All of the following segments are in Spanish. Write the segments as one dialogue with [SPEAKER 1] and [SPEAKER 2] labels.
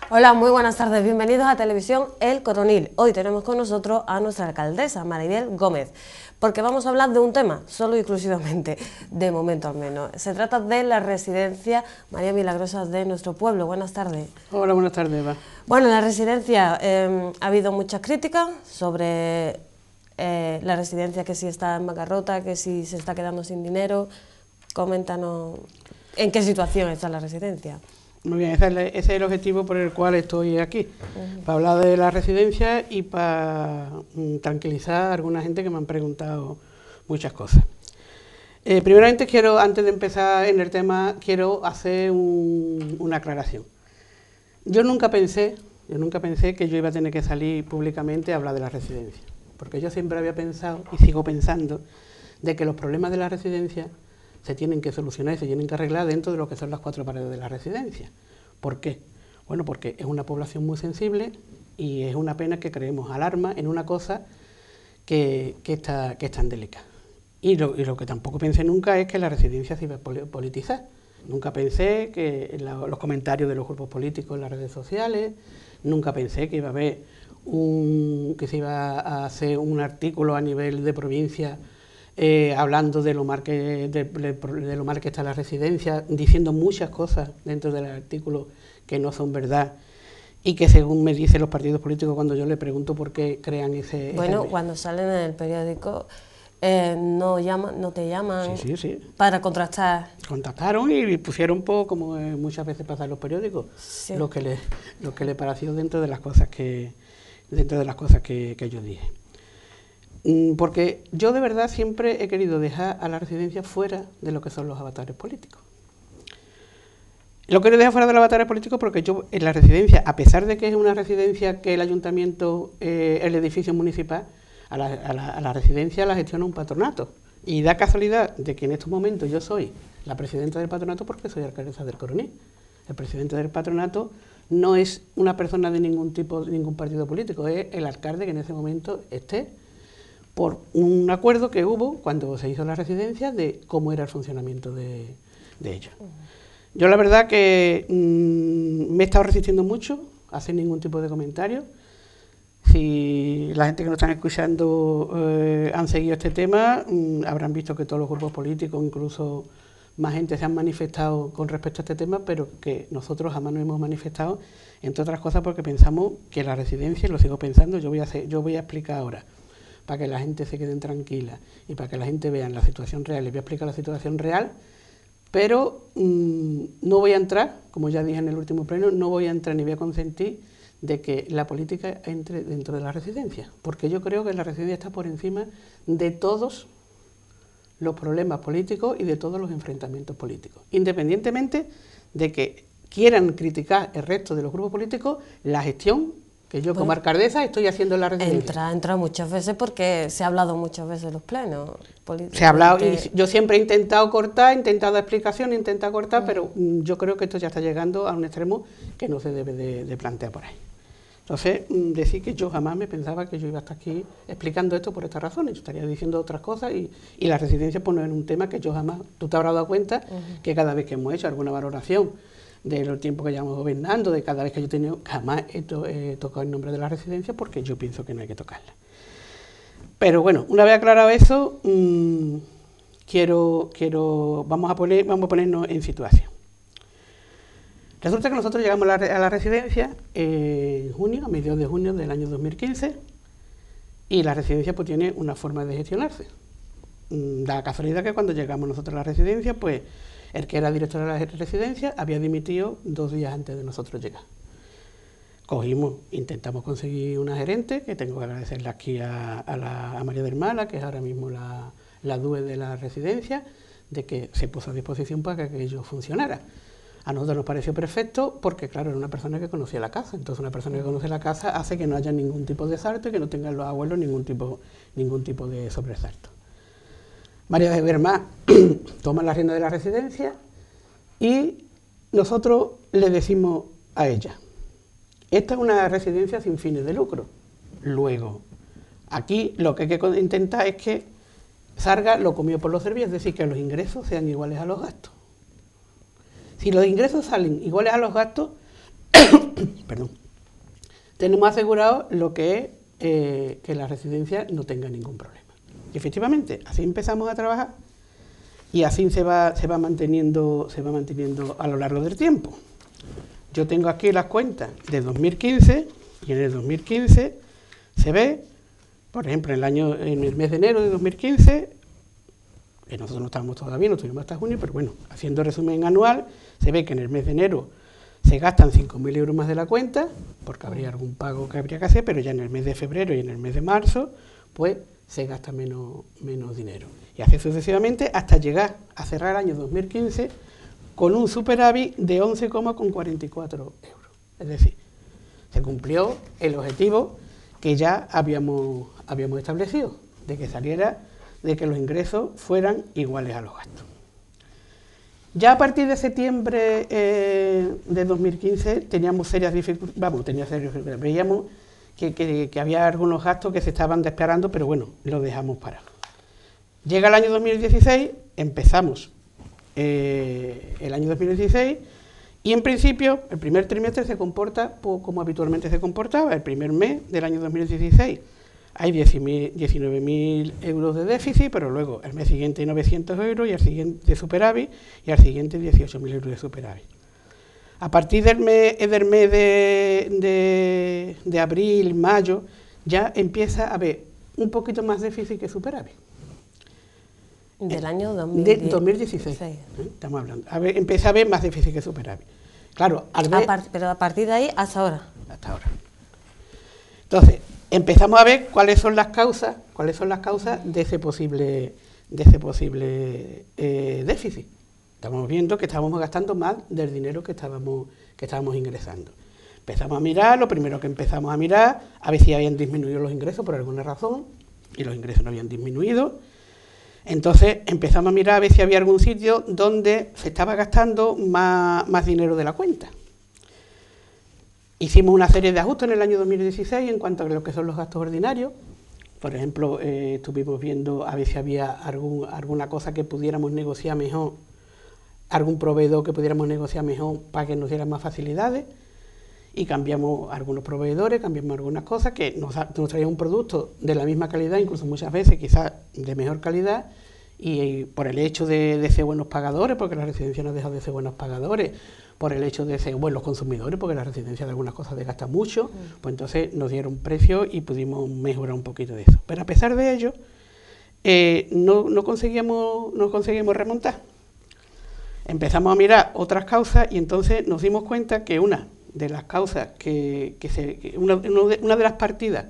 [SPEAKER 1] Hola, muy buenas tardes, bienvenidos a Televisión El Coronil. Hoy tenemos con nosotros a nuestra alcaldesa, Maribel Gómez, porque vamos a hablar de un tema, solo y exclusivamente, de momento al menos. Se trata de la residencia María Milagrosa de nuestro pueblo. Buenas tardes.
[SPEAKER 2] Hola, buenas tardes, Eva.
[SPEAKER 1] Bueno, en la residencia ha habido muchas críticas sobre la residencia, que si está en bancarrota, que si se está quedando sin dinero. Coméntanos en qué situación está la residencia.
[SPEAKER 2] Muy bien, ese es el objetivo por el cual estoy aquí, para hablar de la residencia y para tranquilizar a alguna gente que me han preguntado muchas cosas. Primeramente quiero, antes de empezar en el tema, quiero hacer una aclaración. Yo nunca pensé que yo iba a tener que salir públicamente a hablar de la residencia, porque yo siempre había pensado, y sigo pensando, de que los problemas de la residencia se tienen que solucionar y se tienen que arreglar dentro de lo que son las cuatro paredes de la residencia. ¿Por qué? Bueno, porque es una población muy sensible y es una pena que creemos alarma en una cosa que es tan delicada. Y lo que tampoco pensé nunca es que la residencia se iba a politizar. Nunca pensé que los comentarios de los grupos políticos en las redes sociales, nunca pensé que iba a haber que se iba a hacer un artículo a nivel de provincia hablando de lo mal que está la residencia, diciendo muchas cosas dentro del artículo que no son verdad y que, según me dicen los partidos políticos cuando yo les pregunto por qué crean ese...
[SPEAKER 1] Bueno, cuando salen en el periódico no te llaman
[SPEAKER 2] sí.
[SPEAKER 1] para contrastar.
[SPEAKER 2] Contactaron y pusieron como muchas veces pasa en los periódicos,
[SPEAKER 1] Sí.
[SPEAKER 2] lo que le pareció dentro de las cosas que yo dije. Porque yo de verdad siempre he querido dejar a la residencia fuera de lo que son los avatares políticos. Lo quiero dejar fuera de los avatares políticos porque yo en la residencia, a pesar de que es una residencia que el ayuntamiento, el edificio municipal, a la residencia la gestiona un patronato. Y da casualidad de que en estos momentos yo soy la presidenta del patronato porque soy alcaldesa del Coronil. El presidente del patronato no es una persona de ningún tipo, de ningún partido político, es el alcalde que en ese momento esté, por un acuerdo que hubo cuando se hizo la residencia de cómo era el funcionamiento de ellos. Yo la verdad que me he estado resistiendo mucho a hacer ningún tipo de comentario. Si la gente que nos están escuchando han seguido este tema, habrán visto que todos los grupos políticos, incluso más gente, se han manifestado con respecto a este tema, pero que nosotros jamás nos hemos manifestado, entre otras cosas porque pensamos que la residencia, y lo sigo pensando, yo voy a explicar ahora, para que la gente se quede tranquila y para que la gente vea la situación real. Les voy a explicar la situación real, pero no voy a entrar, como ya dije en el último pleno, no voy a entrar ni voy a consentir de que la política entre dentro de la residencia, porque yo creo que la residencia está por encima de todos los problemas políticos y de todos los enfrentamientos políticos, independientemente de que quieran criticar el resto de los grupos políticos la gestión que yo como alcaldesa estoy haciendo en la residencia.
[SPEAKER 1] Entra muchas veces porque se ha hablado muchas veces en los plenos políticos.
[SPEAKER 2] Se ha hablado y yo siempre he intentado cortar, he intentado explicación, he intentado cortar, pero yo creo que esto ya está llegando a un extremo que no se debe de plantear por ahí. Entonces, decir que yo jamás me pensaba que yo iba a estar aquí explicando esto por estas razones. Yo estaría diciendo otras cosas y la residencia pues no es un tema que yo jamás... Tú te habrás dado cuenta que cada vez que hemos hecho alguna valoración de los tiempos que llevamos gobernando, de cada vez que yo he tenido, jamás he tocado el nombre de la residencia porque yo pienso que no hay que tocarla. Pero bueno, una vez aclarado eso, vamos a ponernos en situación. Resulta que nosotros llegamos a la residencia en junio, a mediados de junio del año 2015, y la residencia pues tiene una forma de gestionarse. Da casualidad que cuando llegamos nosotros a la residencia, pues el que era director de la residencia había dimitido 2 días antes de nosotros llegar. Intentamos conseguir una gerente, que tengo que agradecerle aquí a María del Mala, que es ahora mismo la DUE de la residencia, de que se puso a disposición para que aquello funcionara. A nosotros nos pareció perfecto porque, claro, era una persona que conocía la casa. Entonces, una persona que conoce la casa hace que no haya ningún tipo de salto y que no tengan los abuelos ningún tipo de sobresalto. María de Bermá toma la rienda de la residencia y nosotros le decimos a ella: esta es una residencia sin fines de lucro. Luego, aquí lo que hay que intentar es que salga lo comido por lo servido, es decir, que los ingresos sean iguales a los gastos. Si los ingresos salen iguales a los gastos, perdón, tenemos asegurado lo que es que la residencia no tenga ningún problema. Y efectivamente, así empezamos a trabajar y así se va manteniendo a lo largo del tiempo. Yo tengo aquí las cuentas de 2015 y en el 2015 se ve, por ejemplo, en el mes de enero de 2015, que nosotros no estábamos todavía, no estuvimos hasta junio, pero bueno, haciendo resumen anual, se ve que en el mes de enero se gastan 5.000 euros más de la cuenta, porque habría algún pago que habría que hacer, pero ya en el mes de febrero y en el mes de marzo, pues se gasta menos dinero. Y así sucesivamente hasta llegar a cerrar el año 2015 con un superávit de 11,44 euros. Es decir, se cumplió el objetivo que ya habíamos establecido, de que los ingresos fueran iguales a los gastos. Ya a partir de septiembre de 2015 teníamos serias dificultades, veíamos que había algunos gastos que se estaban disparando, pero bueno, lo dejamos parar. Llega el año 2016, empezamos el año 2016 y en principio el primer trimestre se comporta como habitualmente se comportaba. El primer mes del año 2016 hay 19.000 euros de déficit, pero luego el mes siguiente hay 900 euros y al siguiente de superávit y al siguiente 18.000 euros de superávit. A partir del mes de abril, mayo, ya empieza a haber un poquito más déficit que superávit.
[SPEAKER 1] Del año 2016.
[SPEAKER 2] Estamos hablando. Empieza a haber más déficit que superávit. Claro,
[SPEAKER 1] pero a partir de ahí hasta ahora.
[SPEAKER 2] Hasta ahora. Entonces, empezamos a ver cuáles son las causas de ese posible déficit. Estamos viendo que estábamos gastando más del dinero que estábamos ingresando. Empezamos a mirar, lo primero que empezamos a mirar, a ver si habían disminuido los ingresos por alguna razón, y los ingresos no habían disminuido. Entonces empezamos a mirar a ver si había algún sitio donde se estaba gastando más dinero de la cuenta. Hicimos una serie de ajustes en el año 2016 en cuanto a lo que son los gastos ordinarios. Por ejemplo, estuvimos viendo a ver si había alguna cosa que pudiéramos negociar mejor, algún proveedor que pudiéramos negociar mejor para que nos dieran más facilidades. Y cambiamos algunos proveedores, cambiamos algunas cosas que nos traían un producto de la misma calidad, incluso muchas veces quizás de mejor calidad, y por el hecho de ser buenos pagadores, porque la residencia no deja de ser buenos pagadores, por el hecho de ser buenos consumidores, porque la residencia de algunas cosas desgasta mucho, pues entonces nos dieron precio y pudimos mejorar un poquito de eso. Pero a pesar de ello, no conseguimos remontar. Empezamos a mirar otras causas y entonces nos dimos cuenta que una de las causas una de las partidas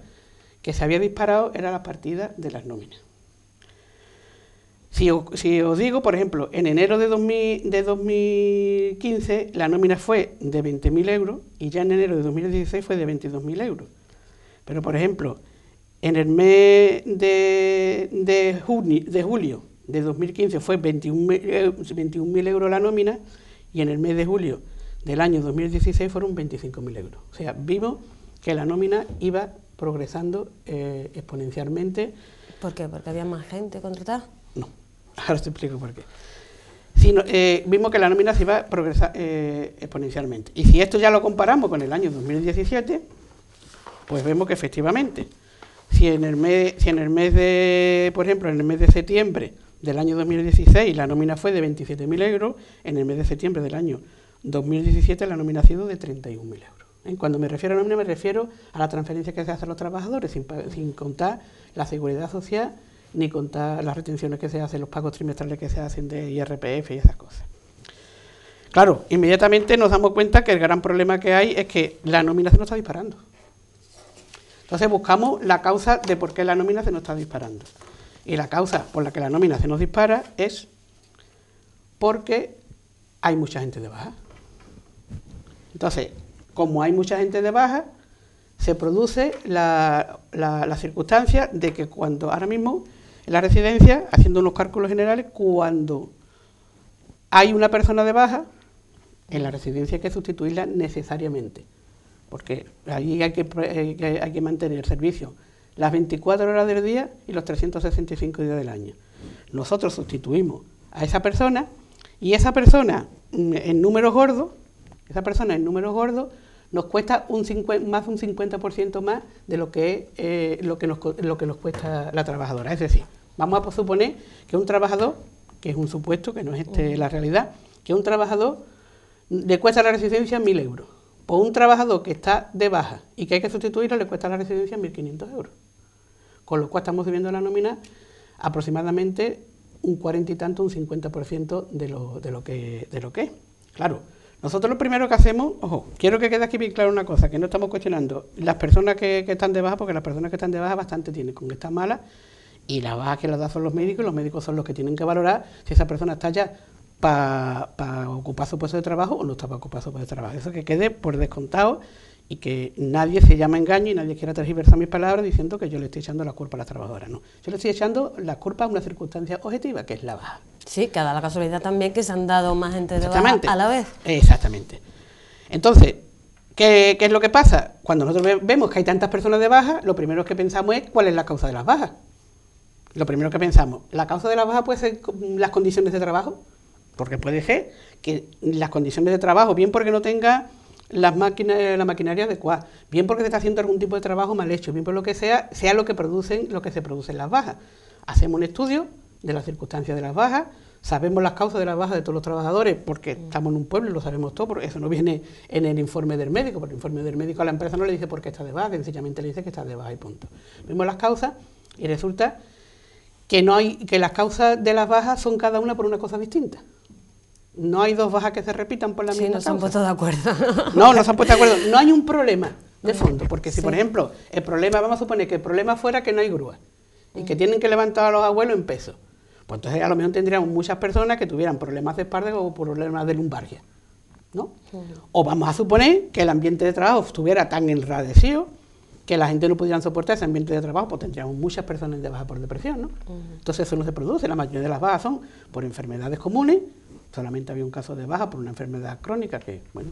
[SPEAKER 2] que se había disparado era la partida de las nóminas. Si os digo, por ejemplo, en enero de 2015 la nómina fue de 20.000 euros y ya en enero de 2016 fue de 22.000 euros. Pero, por ejemplo, en el mes de julio de 2015 fue 21.000 euros la nómina y en el mes de julio del año 2016 fueron 25.000 euros. O sea, vimos que la nómina iba progresando exponencialmente.
[SPEAKER 1] ¿Por qué? ¿Porque había más gente contratada?
[SPEAKER 2] No, ahora te explico por qué. Vimos que la nómina se iba a progresar exponencialmente. Y si esto ya lo comparamos con el año 2017, pues vemos que efectivamente, si en el mes de, por ejemplo, en el mes de septiembre del año 2016 la nómina fue de 27.000 euros, en el mes de septiembre del año 2017 la nómina ha sido de 31.000 euros. Cuando me refiero a nómina me refiero a la transferencia que se hace a los trabajadores, sin contar la seguridad social, ni contar las retenciones que se hacen, los pagos trimestrales que se hacen de IRPF y esas cosas. Claro, inmediatamente nos damos cuenta que el gran problema que hay es que la nómina se nos está disparando. Entonces buscamos la causa de por qué la nómina se nos está disparando. Y la causa por la que la nómina se nos dispara es porque hay mucha gente de baja. Entonces, como hay mucha gente de baja, se produce la circunstancia de que cuando ahora mismo en la residencia, haciendo unos cálculos generales, cuando hay una persona de baja, en la residencia hay que sustituirla necesariamente, porque allí hay que mantener el servicio las 24 horas del día y los 365 días del año. Nosotros sustituimos a esa persona y esa persona en números gordos, nos cuesta más de un 50% más de lo que nos cuesta la trabajadora. Es decir, vamos a suponer que un trabajador, que es un supuesto, que no es la realidad, que un trabajador le cuesta la residencia 1.000 euros. Por un trabajador que está de baja y que hay que sustituirlo, le cuesta la residencia 1.500 euros. Con lo cual estamos subiendo la nómina aproximadamente un 40 y tanto, un 50% de lo que es. Claro, nosotros lo primero que hacemos, ojo, quiero que quede aquí bien claro una cosa, que no estamos cuestionando las personas que están de baja, porque las personas que están de baja bastante tienen con que están malas, y las bajas que las da son los médicos son los que tienen que valorar si esa persona está ya para ocupar su puesto de trabajo o no está para ocupar su puesto de trabajo. Eso que quede por descontado y que nadie se llame engaño y nadie quiera tergiversar mis palabras diciendo que yo le estoy echando la culpa a las trabajadoras. No, yo le estoy echando la culpa a una circunstancia objetiva, que es la baja.
[SPEAKER 1] Sí, que da la casualidad también que se han dado más gente de baja a la vez.
[SPEAKER 2] Exactamente. Entonces, ¿qué es lo que pasa? Cuando nosotros vemos que hay tantas personas de baja, lo primero que pensamos es cuál es la causa de las bajas. Lo primero que pensamos, la causa de las bajas puede ser las condiciones de trabajo, porque puede ser que las condiciones de trabajo, bien porque no tenga la maquinaria adecuada, bien porque se está haciendo algún tipo de trabajo mal hecho, bien por lo que sea lo que se producen las bajas. Hacemos un estudio de las circunstancias de las bajas, sabemos las causas de las bajas de todos los trabajadores, porque estamos en un pueblo y lo sabemos todo, porque eso no viene en el informe del médico, porque el informe del médico a la empresa no le dice por qué está de baja, sencillamente le dice que está de baja y punto. Vemos las causas y resulta que las causas de las bajas son cada una por una cosa distinta. No hay dos bajas que se repitan por la misma causa.
[SPEAKER 1] Sí, no se han puesto de acuerdo.
[SPEAKER 2] No se han puesto de acuerdo. No hay un problema de fondo, porque si, por ejemplo, el problema, vamos a suponer que el problema fuera que no hay grúa y que tienen que levantar a los abuelos en peso, pues entonces a lo mejor tendríamos muchas personas que tuvieran problemas de espalda o problemas de lumbalgia, ¿no? O vamos a suponer que el ambiente de trabajo estuviera tan enrarecido que la gente no pudiera soportar ese ambiente de trabajo, pues tendríamos muchas personas de baja por depresión, ¿no? Entonces eso no se produce, la mayoría de las bajas son por enfermedades comunes. Solamente había un caso de baja por una enfermedad crónica que, bueno,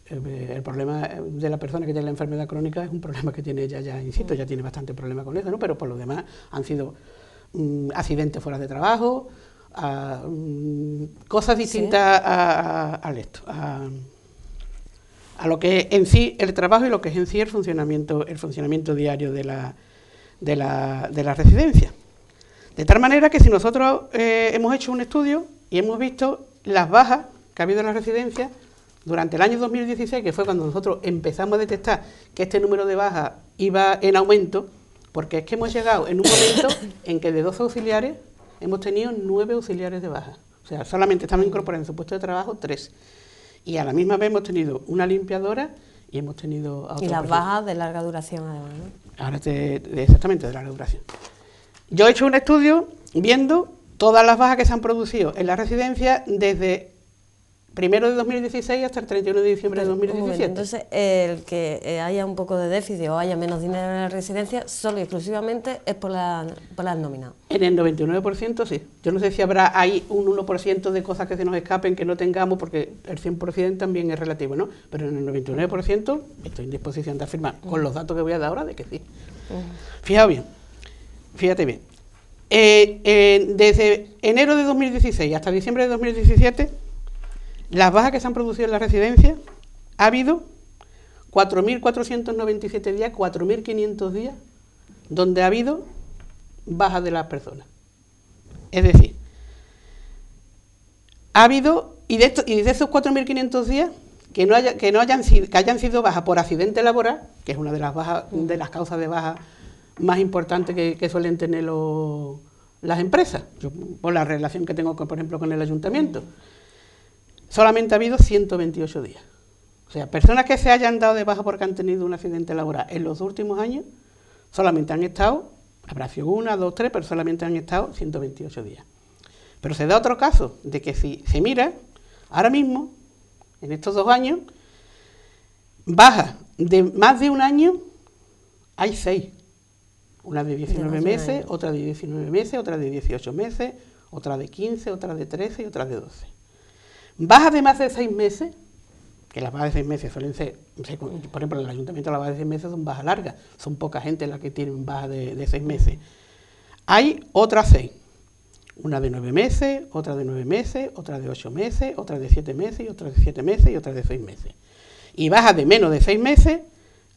[SPEAKER 2] el problema de la persona que tiene la enfermedad crónica es un problema que tiene ella ya, insisto, ya tiene bastante problema con eso, ¿no? Pero por lo demás han sido accidentes fuera de trabajo, cosas distintas a lo que es en sí el trabajo y lo que es en sí el funcionamiento diario de la residencia. De tal manera que si nosotros hemos hecho un estudio y hemos visto las bajas que ha habido en la residencia durante el año 2016, que fue cuando nosotros empezamos a detectar que este número de bajas iba en aumento, porque es que hemos llegado en un momento en que de 12 auxiliares hemos tenido 9 auxiliares de baja. O sea, solamente estamos incorporando en su puesto de trabajo 3. Y a la misma vez hemos tenido una limpiadora y hemos tenido a otra.
[SPEAKER 1] Y las bajas de larga duración, además, ¿no?
[SPEAKER 2] Ahora exactamente, de larga duración. Yo he hecho un estudio viendo todas las bajas que se han producido en la residencia desde 1 de 2016 hasta el 31 de diciembre de 2017.
[SPEAKER 1] Entonces, el que haya un poco de déficit o haya menos dinero en la residencia, solo y exclusivamente es por las nóminas.
[SPEAKER 2] En el 99% sí. Yo no sé si habrá ahí un 1% de cosas que se nos escapen, que no tengamos, porque el 100% también es relativo, ¿no? Pero en el 99% estoy en disposición de afirmar, con los datos que voy a dar ahora, de que sí. Fíjate bien. Desde enero de 2016 hasta diciembre de 2017, las bajas que se han producido en la residencia, ha habido 4.497 días, 4.500 días, donde ha habido bajas de las personas. Es decir, ha habido, y de esos 4.500 días, que hayan sido bajas por accidente laboral, que es una de las bajas, de las causas de baja más importantes que suelen tener las empresas, por la relación que tengo, por ejemplo, con el ayuntamiento. Solamente ha habido 128 días. O sea, personas que se hayan dado de baja porque han tenido un accidente laboral en los últimos años, solamente han estado, habrá sido 1, 2, 3, pero solamente han estado 128 días. Pero se da otro caso, de que si se mira, ahora mismo, en estos 2 años, bajas de más de un año, hay 6. Una de 19 meses, otra de 19 meses, otra de 18 meses, otra de 15, otra de 13 y otra de 12. Bajas de más de 6 meses, que las bajas de 6 meses suelen ser, por ejemplo, en el ayuntamiento las bajas de 6 meses son bajas largas, son poca gente las que tienen bajas de 6 meses. Hay otras 6, una de 9 meses, otra de 9 meses, otra de 8 meses, otra de 7 meses, y otra de 7 meses y otra de 6 meses. Y bajas de menos de 6 meses,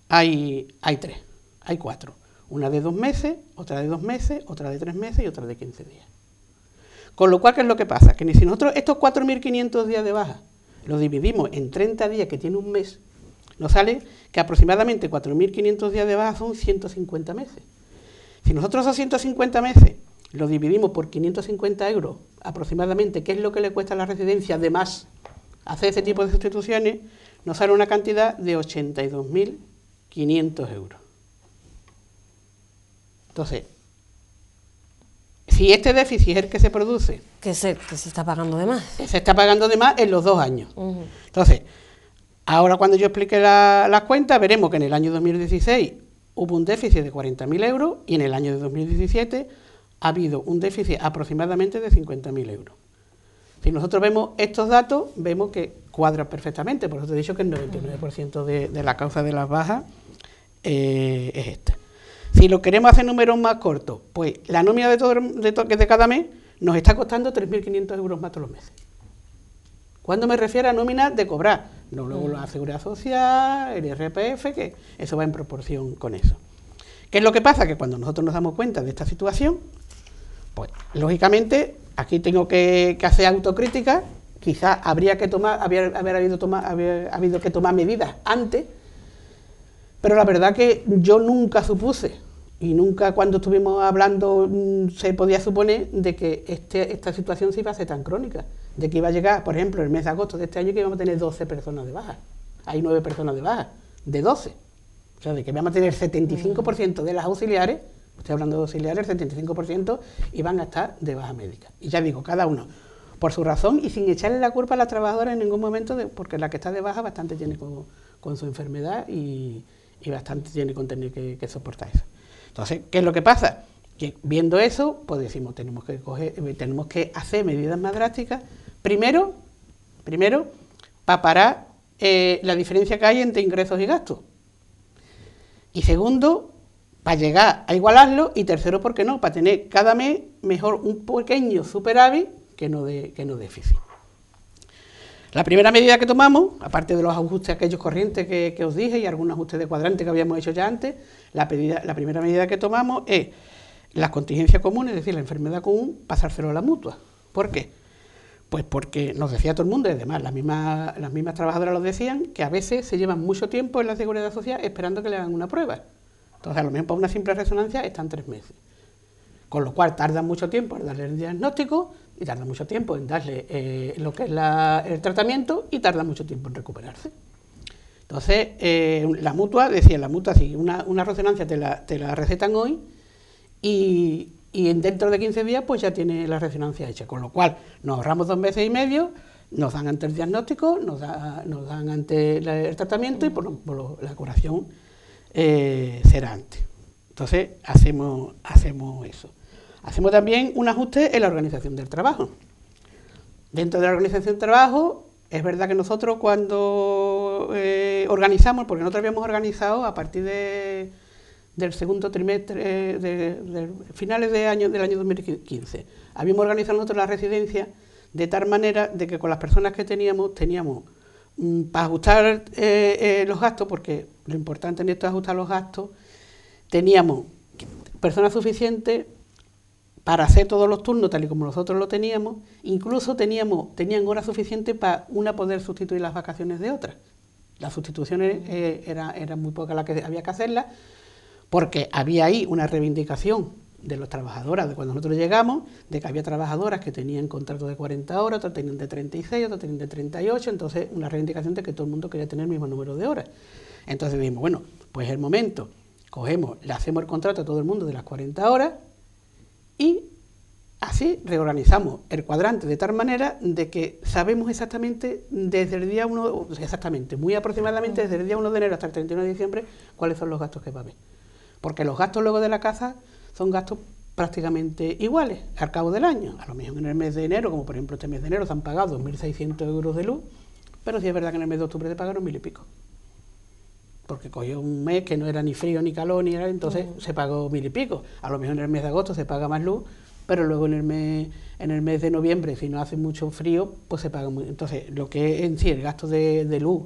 [SPEAKER 2] hay 3, hay 4. Una de 2 meses, otra de 2 meses, otra de 3 meses y otra de 15 días. Con lo cual, ¿qué es lo que pasa? Que si nosotros estos 4.500 días de baja los dividimos en 30 días, que tiene un mes, nos sale que aproximadamente 4.500 días de baja son 150 meses. Si nosotros esos 150 meses los dividimos por 550 euros aproximadamente, que es lo que le cuesta a la residencia de más hacer ese tipo de sustituciones, nos sale una cantidad de 82.500 euros. Entonces, si este déficit es el que se produce...
[SPEAKER 1] Que se está pagando de más.
[SPEAKER 2] Se está pagando de más en los 2 años. Entonces, ahora cuando yo explique las cuentas, veremos que en el año 2016 hubo un déficit de 40.000 euros y en el año de 2017 ha habido un déficit aproximadamente de 50.000 euros. Si nosotros vemos estos datos, vemos que cuadran perfectamente. Por eso te he dicho que el 99% de la causa de las bajas es esta. Si lo queremos hacer números más cortos, pues la nómina de cada mes nos está costando 3.500 euros más todos los meses. Cuando me refiero a nómina de cobrar, no luego la seguridad social, el IRPF, que eso va en proporción con eso. ¿Qué es lo que pasa? Que cuando nosotros nos damos cuenta de esta situación, pues lógicamente aquí tengo que hacer autocrítica, quizás habría que habido que tomar medidas antes, pero la verdad que yo nunca supuse, y nunca cuando estuvimos hablando se podía suponer de que esta situación se iba a hacer tan crónica, de que iba a llegar, por ejemplo, el mes de agosto de este año que íbamos a tener 12 personas de baja, hay 9 personas de baja, de 12, o sea, de que vamos a tener 75% de las auxiliares, estoy hablando de auxiliares, el 75% iban a estar de baja médica, y ya digo, cada uno por su razón y sin echarle la culpa a las trabajadoras en ningún momento, porque la que está de baja bastante tiene con su enfermedad y bastante tiene con tener que soportar eso. Entonces, ¿qué es lo que pasa? Que viendo eso, pues decimos, tenemos que hacer medidas más drásticas. Primero, para parar la diferencia que hay entre ingresos y gastos. Y segundo, para llegar a igualarlo. Y tercero, ¿por qué no? Para tener cada mes mejor un pequeño superávit que no déficit. La primera medida que tomamos, aparte de los ajustes aquellos corrientes que os dije y algunos ajustes de cuadrante que habíamos hecho ya antes, la primera medida que tomamos es las contingencias comunes, es decir, la enfermedad común, pasárselo a la mutua. ¿Por qué? Pues porque nos decía todo el mundo, y además las mismas trabajadoras lo decían, que a veces se llevan mucho tiempo en la Seguridad Social esperando que le hagan una prueba. Entonces, a lo mejor para una simple resonancia están 3 meses. Con lo cual tardan mucho tiempo en darle el diagnóstico y tardan mucho tiempo en darle lo que es el tratamiento y tardan mucho tiempo en recuperarse. Entonces, la mutua, sí, una resonancia te la recetan hoy y dentro de 15 días pues ya tiene la resonancia hecha, con lo cual nos ahorramos 2 meses y medio, nos dan antes el diagnóstico, nos dan antes el tratamiento y por la curación será antes. Entonces, hacemos eso. Hacemos también un ajuste en la organización del trabajo. Dentro de la organización del trabajo, es verdad que nosotros cuando organizamos, porque nosotros habíamos organizado a partir del segundo trimestre, de finales del año 2015, habíamos organizado nosotros la residencia de tal manera de que con las personas que teníamos para ajustar los gastos, porque lo importante en esto es ajustar los gastos, teníamos personas suficientes para hacer todos los turnos tal y como nosotros lo teníamos, incluso tenían horas suficientes para una poder sustituir las vacaciones de otras. Las sustituciones eran muy pocas las que había que hacerlas, porque había ahí una reivindicación de las trabajadoras de cuando nosotros llegamos, de que había trabajadoras que tenían contrato de 40 horas, otras tenían de 36, otras tenían de 38, entonces una reivindicación de que todo el mundo quería tener el mismo número de horas. Entonces dijimos, bueno, pues es el momento, le hacemos el contrato a todo el mundo de las 40 horas, y así reorganizamos el cuadrante de tal manera de que sabemos exactamente desde el día 1, muy aproximadamente desde el día 1 de enero hasta el 31 de diciembre, cuáles son los gastos que va a haber. Porque los gastos luego de la casa son gastos prácticamente iguales al cabo del año. A lo mejor en el mes de enero, como por ejemplo este mes de enero, se han pagado 2.600 euros de luz, pero sí es verdad que en el mes de octubre se pagaron 1.000 y pico. Porque cogió un mes que no era ni frío ni calor, entonces se pagó 1.000 y pico. A lo mejor en el mes de agosto se paga más luz, pero luego en el mes de noviembre, si no hace mucho frío, pues se paga muy. Entonces, lo que es en sí el gasto de luz,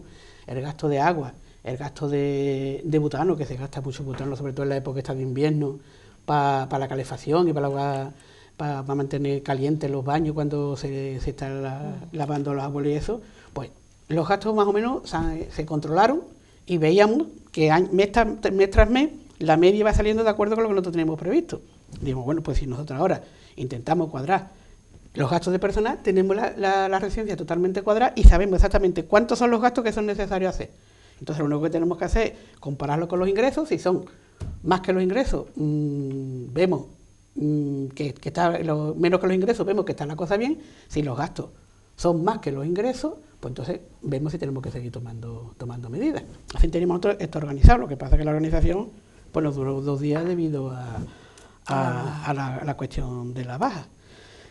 [SPEAKER 2] el gasto de agua, el gasto de butano, que se gasta mucho butano, sobre todo en la época esta de invierno, para la calefacción y para mantener calientes los baños cuando se está lavando los árboles y eso, pues los gastos más o menos se controlaron y veíamos que mes tras mes la media iba saliendo de acuerdo con lo que nosotros teníamos previsto. Digo, bueno, pues si nosotros ahora intentamos cuadrar los gastos de personal, tenemos la residencia totalmente cuadrada y sabemos exactamente cuántos son los gastos que son necesarios hacer. Entonces lo único que tenemos que hacer es compararlo con los ingresos. Si son más que los ingresos, vemos que está menos que los ingresos, vemos que está la cosa bien. Si los gastos son más que los ingresos, pues entonces vemos si tenemos que seguir tomando medidas. Así tenemos nosotros esto organizado. Lo que pasa es que la organización pues nos duró 2 días debido a la cuestión de las bajas.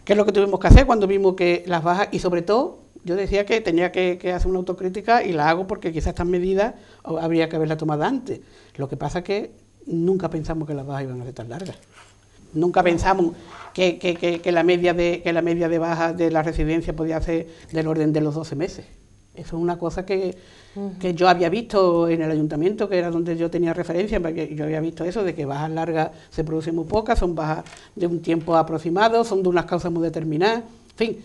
[SPEAKER 2] ¿Qué es lo que tuvimos que hacer cuando vimos que las bajas, y sobre todo, yo decía que tenía que hacer una autocrítica y la hago porque quizás estas medidas habría que haberlas tomado antes. Lo que pasa es que nunca pensamos que las bajas iban a ser tan largas. Nunca pensamos que la media de bajas de la residencia podía ser del orden de los 12 meses. Eso es una cosa que yo había visto en el ayuntamiento, que era donde yo tenía referencia, porque yo había visto eso, de que bajas largas se producen muy pocas, son bajas de un tiempo aproximado, son de unas causas muy determinadas, en fin,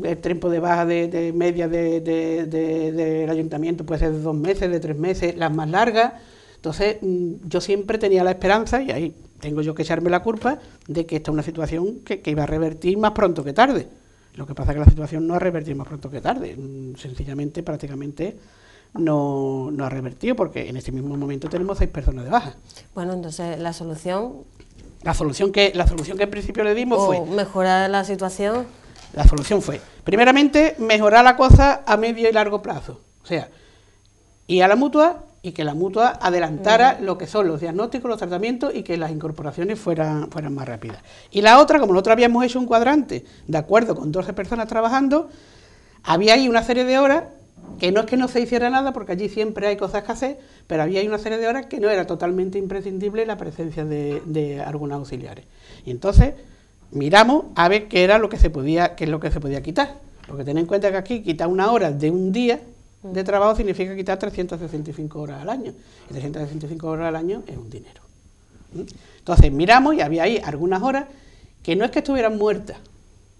[SPEAKER 2] el tiempo de baja de media del ayuntamiento puede ser de 2 meses, de 3 meses, las más largas. Entonces yo siempre tenía la esperanza, y ahí tengo yo que echarme la culpa, de que esta es una situación que iba a revertir más pronto que tarde. Lo que pasa es que la situación no ha revertido más pronto que tarde, sencillamente, prácticamente no ha revertido, porque en este mismo momento tenemos 6 personas de baja.
[SPEAKER 1] Bueno, entonces la solución...
[SPEAKER 2] La solución que en principio le dimos fue...
[SPEAKER 1] mejorar la situación.
[SPEAKER 2] La solución fue, primeramente, mejorar la cosa a medio y largo plazo. O sea, ir a la mutua y que la mutua adelantara lo que son los diagnósticos, los tratamientos y que las incorporaciones fueran más rápidas. Y la otra, como nosotros habíamos hecho un cuadrante de acuerdo con 12 personas trabajando, había ahí una serie de horas que no es que no se hiciera nada, porque allí siempre hay cosas que hacer, pero había ahí una serie de horas que no era totalmente imprescindible la presencia de algunos auxiliares. Y entonces miramos a ver qué es lo que se podía quitar, porque ten en cuenta que aquí quitar 1 hora de un día de trabajo significa quitar 365 horas al año, y 365 horas al año es un dinero. Entonces miramos y había ahí algunas horas que no es que estuvieran muertas,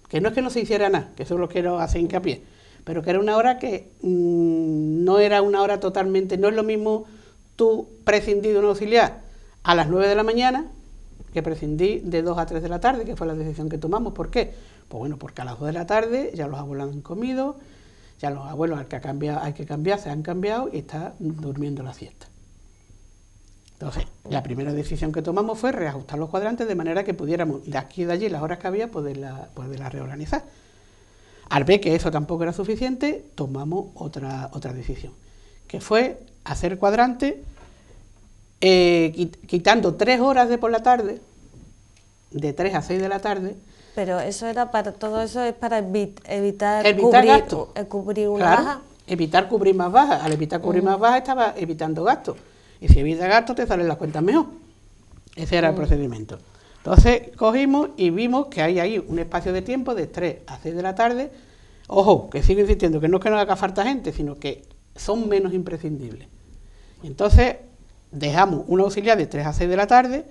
[SPEAKER 2] que no es que no se hiciera nada, que eso lo quiero hacer hincapié, pero que era una hora que no era una hora totalmente, no es lo mismo tú prescindir de un auxiliar a las 9 de la mañana que prescindir de 2 a 3 de la tarde, que fue la decisión que tomamos. ¿Por qué? Pues bueno, porque a las 2 de la tarde ya los abuelos han comido, ya los abuelos hay que cambiar, se han cambiado y está durmiendo la siesta. Entonces, la primera decisión que tomamos fue reajustar los cuadrantes de manera que pudiéramos, de aquí y de allí, las horas que había, poderla reorganizar. Al ver que eso tampoco era suficiente, tomamos otra decisión, que fue hacer cuadrante quitando 3 horas de por la tarde, de 3 a 6 de la tarde.
[SPEAKER 1] Pero eso era todo eso es para evitar cubrir una baja.
[SPEAKER 2] Evitar cubrir más bajas. Al evitar cubrir más bajas estaba evitando gastos. Y si evitas gastos te salen las cuentas mejor. Ese era el procedimiento. Entonces cogimos y vimos que hay ahí un espacio de tiempo de 3 a 6 de la tarde. Ojo, que sigo insistiendo que no es que no haga falta gente, sino que son menos imprescindibles. Y entonces dejamos un auxiliar de 3 a 6 de la tarde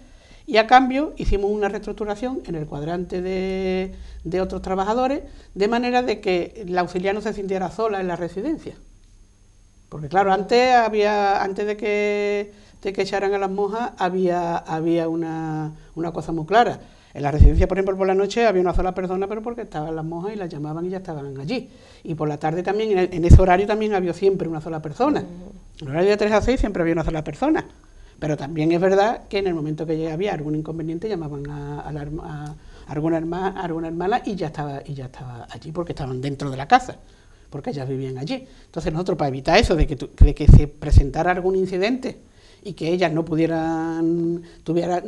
[SPEAKER 2] y a cambio hicimos una reestructuración en el cuadrante de otros trabajadores, de manera de que la auxiliar no se sintiera sola en la residencia. Porque claro, antes de que echaran a las monjas había una cosa muy clara. En la residencia, por ejemplo, por la noche había una sola persona, pero porque estaban las monjas y las llamaban y ya estaban allí. Y por la tarde también, en ese horario también había siempre una sola persona. En el horario de 3 a 6 siempre había una sola persona. Pero también es verdad que en el momento que había algún inconveniente llamaban a alguna hermana y ya estaba allí, porque estaban dentro de la casa, porque ellas vivían allí. Entonces nosotros, para evitar eso, de que se presentara algún incidente y que ellas no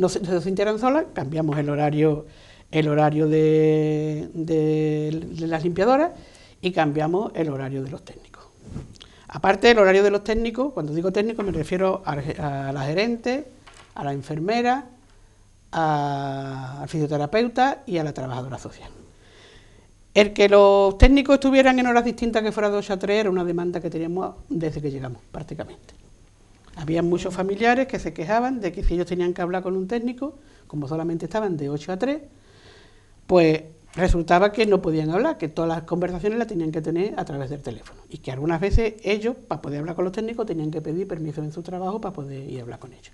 [SPEAKER 2] se sintieran solas, cambiamos el horario de las limpiadoras y cambiamos el horario de los técnicos. Aparte del horario de los técnicos, cuando digo técnicos me refiero a la gerente, a la enfermera, al fisioterapeuta y a la trabajadora social. El que los técnicos estuvieran en horas distintas, que fuera de 8 a 3, era una demanda que teníamos desde que llegamos, prácticamente. Había muchos familiares que se quejaban de que si ellos tenían que hablar con un técnico, como solamente estaban de 8 a 3, pues resultaba que no podían hablar, que todas las conversaciones las tenían que tener a través del teléfono. Y que algunas veces ellos, para poder hablar con los técnicos, tenían que pedir permiso en su trabajo para poder ir a hablar con ellos.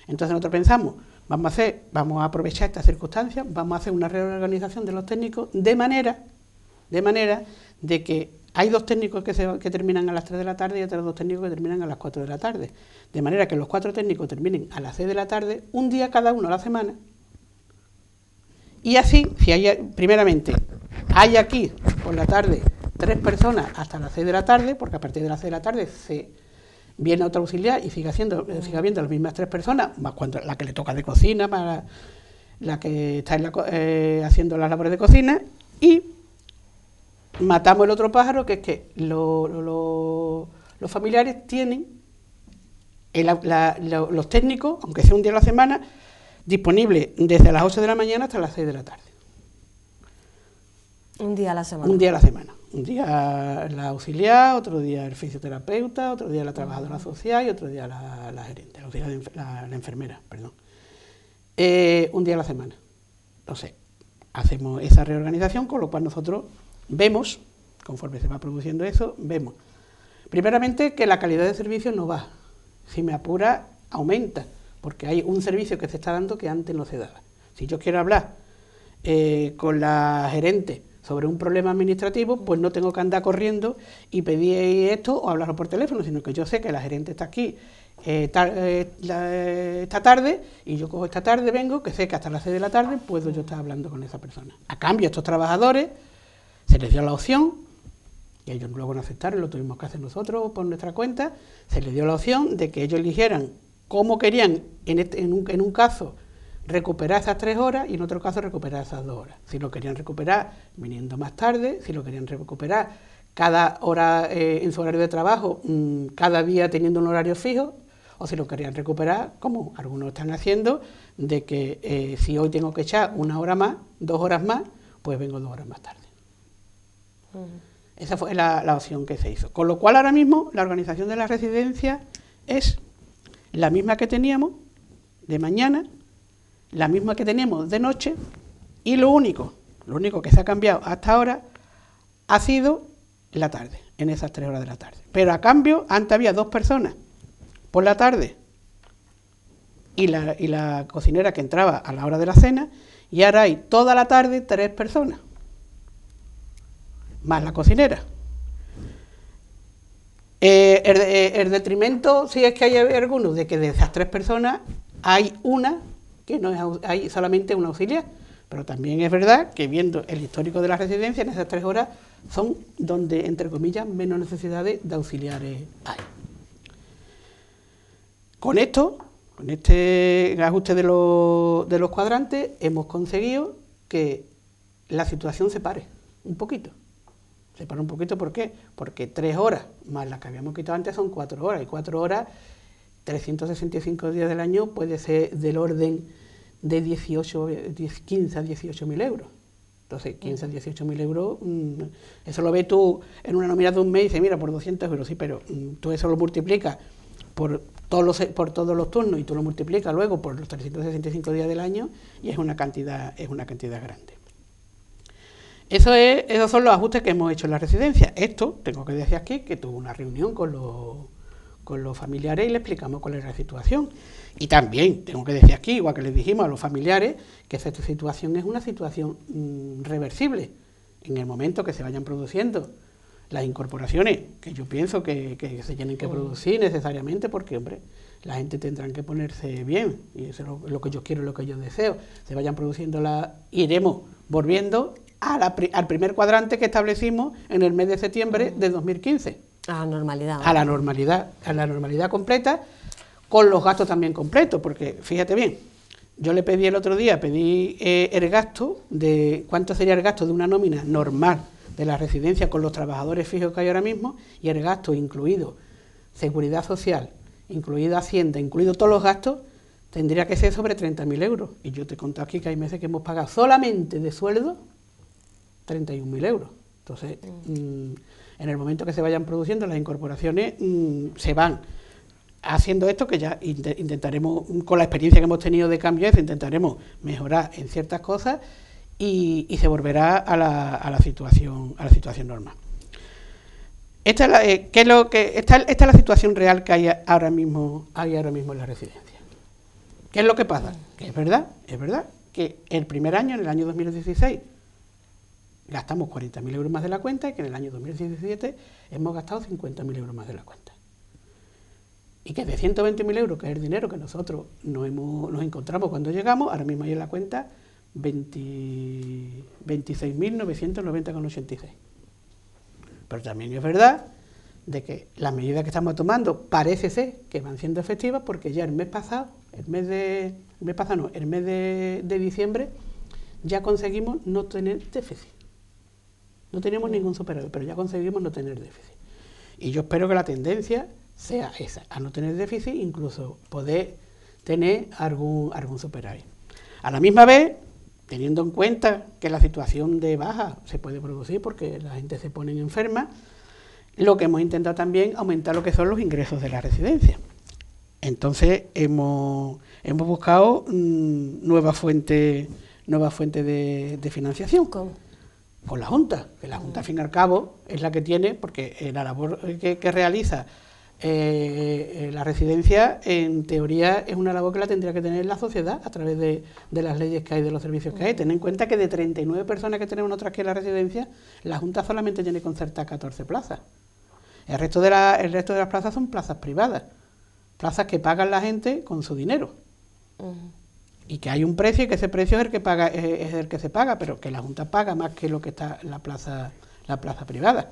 [SPEAKER 2] Entonces nosotros pensamos, vamos a aprovechar estas circunstancias, vamos a hacer una reorganización de los técnicos de manera de que hay 2 técnicos que terminan a las 3 de la tarde y otros 2 técnicos que terminan a las 4 de la tarde. De manera que los 4 técnicos terminen a las 6 de la tarde, un día cada uno a la semana. Y así, si hay, primeramente, hay aquí por la tarde 3 personas hasta las 6 de la tarde, porque a partir de las 6 de la tarde viene otro auxiliar y siga viendo las mismas 3 personas, más cuando la que le toca de cocina, para la que está haciendo las labores de cocina, y matamos el otro pájaro, que es que los familiares tienen, los técnicos, aunque sea un día a la semana, disponibles desde las 8 de la mañana hasta las 6 de la tarde.
[SPEAKER 1] Un día a la semana.
[SPEAKER 2] Un día a la semana. Un día la auxiliar, otro día el fisioterapeuta, otro día la trabajadora social y otro día la gerente, la enfermera, perdón. Un día a la semana. Entonces, hacemos esa reorganización, con lo cual nosotros vemos, conforme se va produciendo eso, vemos, primeramente, que la calidad de servicio no baja. Si me apura, aumenta, porque hay un servicio que se está dando que antes no se daba. Si yo quiero hablar con la gerente sobre un problema administrativo, pues no tengo que andar corriendo y pedir esto o hablarlo por teléfono, sino que yo sé que la gerente está aquí esta tarde, y yo cojo esta tarde, vengo, que sé que hasta las 6 de la tarde puedo yo estar hablando con esa persona. A cambio, a estos trabajadores se les dio la opción, y ellos luego no aceptaron, lo tuvimos que hacer nosotros por nuestra cuenta, se les dio la opción de que ellos eligieran cómo querían, en un caso, recuperar esas 3 horas y en otro caso recuperar esas 2 horas. Si lo querían recuperar viniendo más tarde, si lo querían recuperar cada hora en su horario de trabajo, cada día teniendo un horario fijo, o si lo querían recuperar, como algunos están haciendo, de que si hoy tengo que echar 1 hora más, 2 horas más, pues vengo 2 horas más tarde. Esa fue la opción que se hizo. Con lo cual ahora mismo la organización de la residencia es la misma que teníamos de mañana, la misma que teníamos de noche, y lo único que se ha cambiado hasta ahora ha sido la tarde, en esas 3 horas de la tarde. Pero a cambio, antes había 2 personas por la tarde y la cocinera que entraba a la hora de la cena, y ahora hay toda la tarde 3 personas, más la cocinera. El detrimento, si es que hay algunos, de que de esas 3 personas hay una que no es, hay solamente un auxiliar, pero también es verdad que viendo el histórico de la residencia, en esas 3 horas son donde, entre comillas, menos necesidades de auxiliares hay. Con esto, con este ajuste de los cuadrantes, hemos conseguido que la situación se pare un poquito. Se para un poquito, ¿por qué? Porque 3 horas más las que habíamos quitado antes son 4 horas, y 4 horas, 365 días del año, puede ser del orden de 15 a 18.000 euros. Entonces, 15 a 18.000 euros, eso lo ves tú en una nómina de un mes y dices, mira, por 200 euros, sí, pero tú eso lo multiplicas por todos los turnos y tú lo multiplicas luego por los 365 días del año y es una cantidad grande. Esos son los ajustes que hemos hecho en la residencia. Esto, tengo que decir aquí, que tuve una reunión con los familiares y le explicamos cuál era la situación. Y también tengo que decir aquí, igual que les dijimos a los familiares, que esta situación es una situación reversible. En el momento que se vayan produciendo las incorporaciones, que yo pienso que se tienen que producir necesariamente, porque, hombre, la gente tendrá que ponerse bien, y eso es lo que yo quiero, lo que yo deseo. Se vayan produciendo iremos volviendo al primer cuadrante que establecimos en el mes de septiembre de 2015.
[SPEAKER 1] A la normalidad.
[SPEAKER 2] A la normalidad completa, con los gastos también completos, porque fíjate bien, yo le pedí el otro día, el gasto de cuánto sería el gasto de una nómina normal de la residencia con los trabajadores fijos que hay ahora mismo, y el gasto incluido seguridad social, incluido Hacienda, incluido todos los gastos, tendría que ser sobre 30.000 euros. Y yo te he contado aquí que hay meses que hemos pagado solamente de sueldo 31.000 euros. Entonces, en el momento que se vayan produciendo las incorporaciones, se van haciendo esto, que ya intentaremos, con la experiencia que hemos tenido de cambio, intentaremos mejorar en ciertas cosas y se volverá a la situación normal. Esta es la situación real que hay ahora mismo en la residencia. ¿Qué es lo que pasa? Que es verdad que el primer año, en el año 2016, gastamos 40.000 euros más de la cuenta y que en el año 2017 hemos gastado 50.000 euros más de la cuenta. Y que de 120.000 euros, que es el dinero que nosotros nos encontramos cuando llegamos, ahora mismo hay en la cuenta 26.990,86. Pero también es verdad de que las medidas que estamos tomando parece ser que van siendo efectivas, porque ya el mes de diciembre, ya conseguimos no tener déficit. No tenemos ningún superávit, pero ya conseguimos no tener déficit. Y yo espero que la tendencia sea esa, a no tener déficit, incluso poder tener algún superávit. A la misma vez, teniendo en cuenta que la situación de baja se puede producir porque la gente se pone enferma, lo que hemos intentado también aumentar lo que son los ingresos de la residencia. Entonces hemos buscado nuevas fuentes de financiación.
[SPEAKER 1] ¿Cómo?
[SPEAKER 2] Con la Junta, que la Junta al fin y al cabo es la que tiene, porque la labor que realiza la residencia, en teoría, es una labor que la tendría que tener la sociedad a través de las leyes que hay, de los servicios que hay. Ten en cuenta que de 39 personas que tenemos nosotros aquí en la residencia, la Junta solamente tiene concertadas 14 plazas. El resto de las plazas son plazas privadas, plazas que pagan la gente con su dinero. Y que hay un precio y que ese precio es el que paga, es el que se paga, pero que la Junta paga más que lo que está en la plaza privada.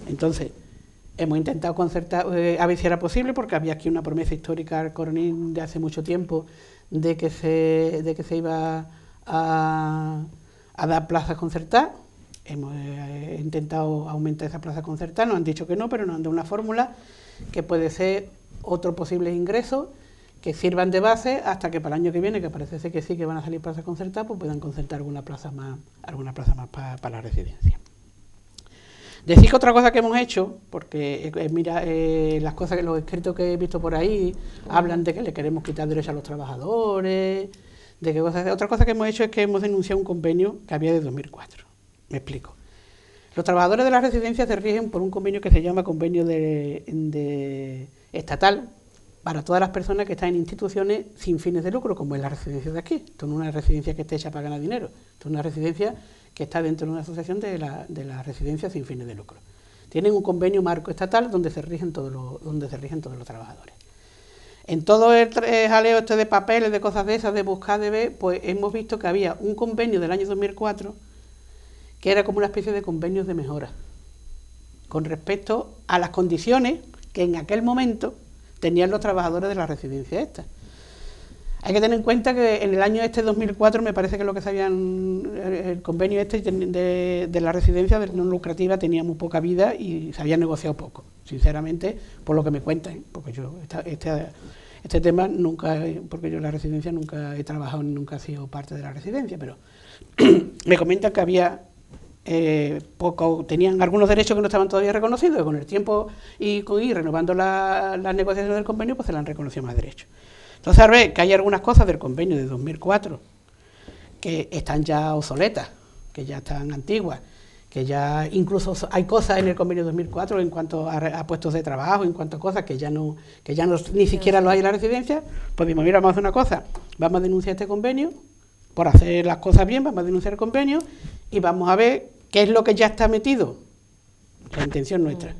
[SPEAKER 2] Entonces, hemos intentado concertar, a ver si era posible, porque había aquí una promesa histórica al Coronil de hace mucho tiempo de que se iba a dar plazas concertadas. Hemos intentado aumentar esas plazas concertadas, nos han dicho que no, pero nos han dado una fórmula que puede ser otro posible ingreso, que sirvan de base hasta que para el año que viene, que parece ser que sí que van a salir plazas concertadas, pues puedan concertar alguna plaza más para la residencia. Decir que otra cosa que hemos hecho, porque mira, los escritos que he visto por ahí hablan de que le queremos quitar derechos a los trabajadores, de que otra cosa que hemos hecho es que hemos denunciado un convenio que había de 2004. Me explico. Los trabajadores de las residencias se rigen por un convenio que se llama convenio estatal, para todas las personas que están en instituciones sin fines de lucro, como es la residencia de aquí. Esto no es una residencia que esté hecha para ganar dinero, esto es una residencia que está dentro de una asociación de la residencia sin fines de lucro. Tienen un convenio marco estatal donde se rigen todos los trabajadores. En todo el jaleo de papeles, de cosas de esas, de buscar, de ver, pues hemos visto que había un convenio del año 2004 que era como una especie de convenios de mejora con respecto a las condiciones que en aquel momento tenían los trabajadores de la residencia esta. Hay que tener en cuenta que en el año 2004 me parece que lo que sabían, el convenio de la residencia de no lucrativa tenía muy poca vida y se había negociado poco, sinceramente, por lo que me cuentan, porque yo este tema nunca, porque yo en la residencia nunca he trabajado, nunca he sido parte de la residencia, pero me comentan que había tenían algunos derechos que no estaban todavía reconocidos, y con el tiempo y con ir renovando las negociaciones del convenio, pues se le han reconocido más derechos. Entonces, a ver, que hay algunas cosas del convenio de 2004 que están ya obsoletas, que ya están antiguas, que ya incluso hay cosas en el convenio de 2004 en cuanto a puestos de trabajo, en cuanto a cosas que ya no ni siquiera lo hay en la residencia. Pues dimos, mira, vamos a hacer una cosa, vamos a denunciar este convenio, por hacer las cosas bien, vamos a denunciar el convenio y vamos a ver qué es lo que ya está metido. La intención nuestra.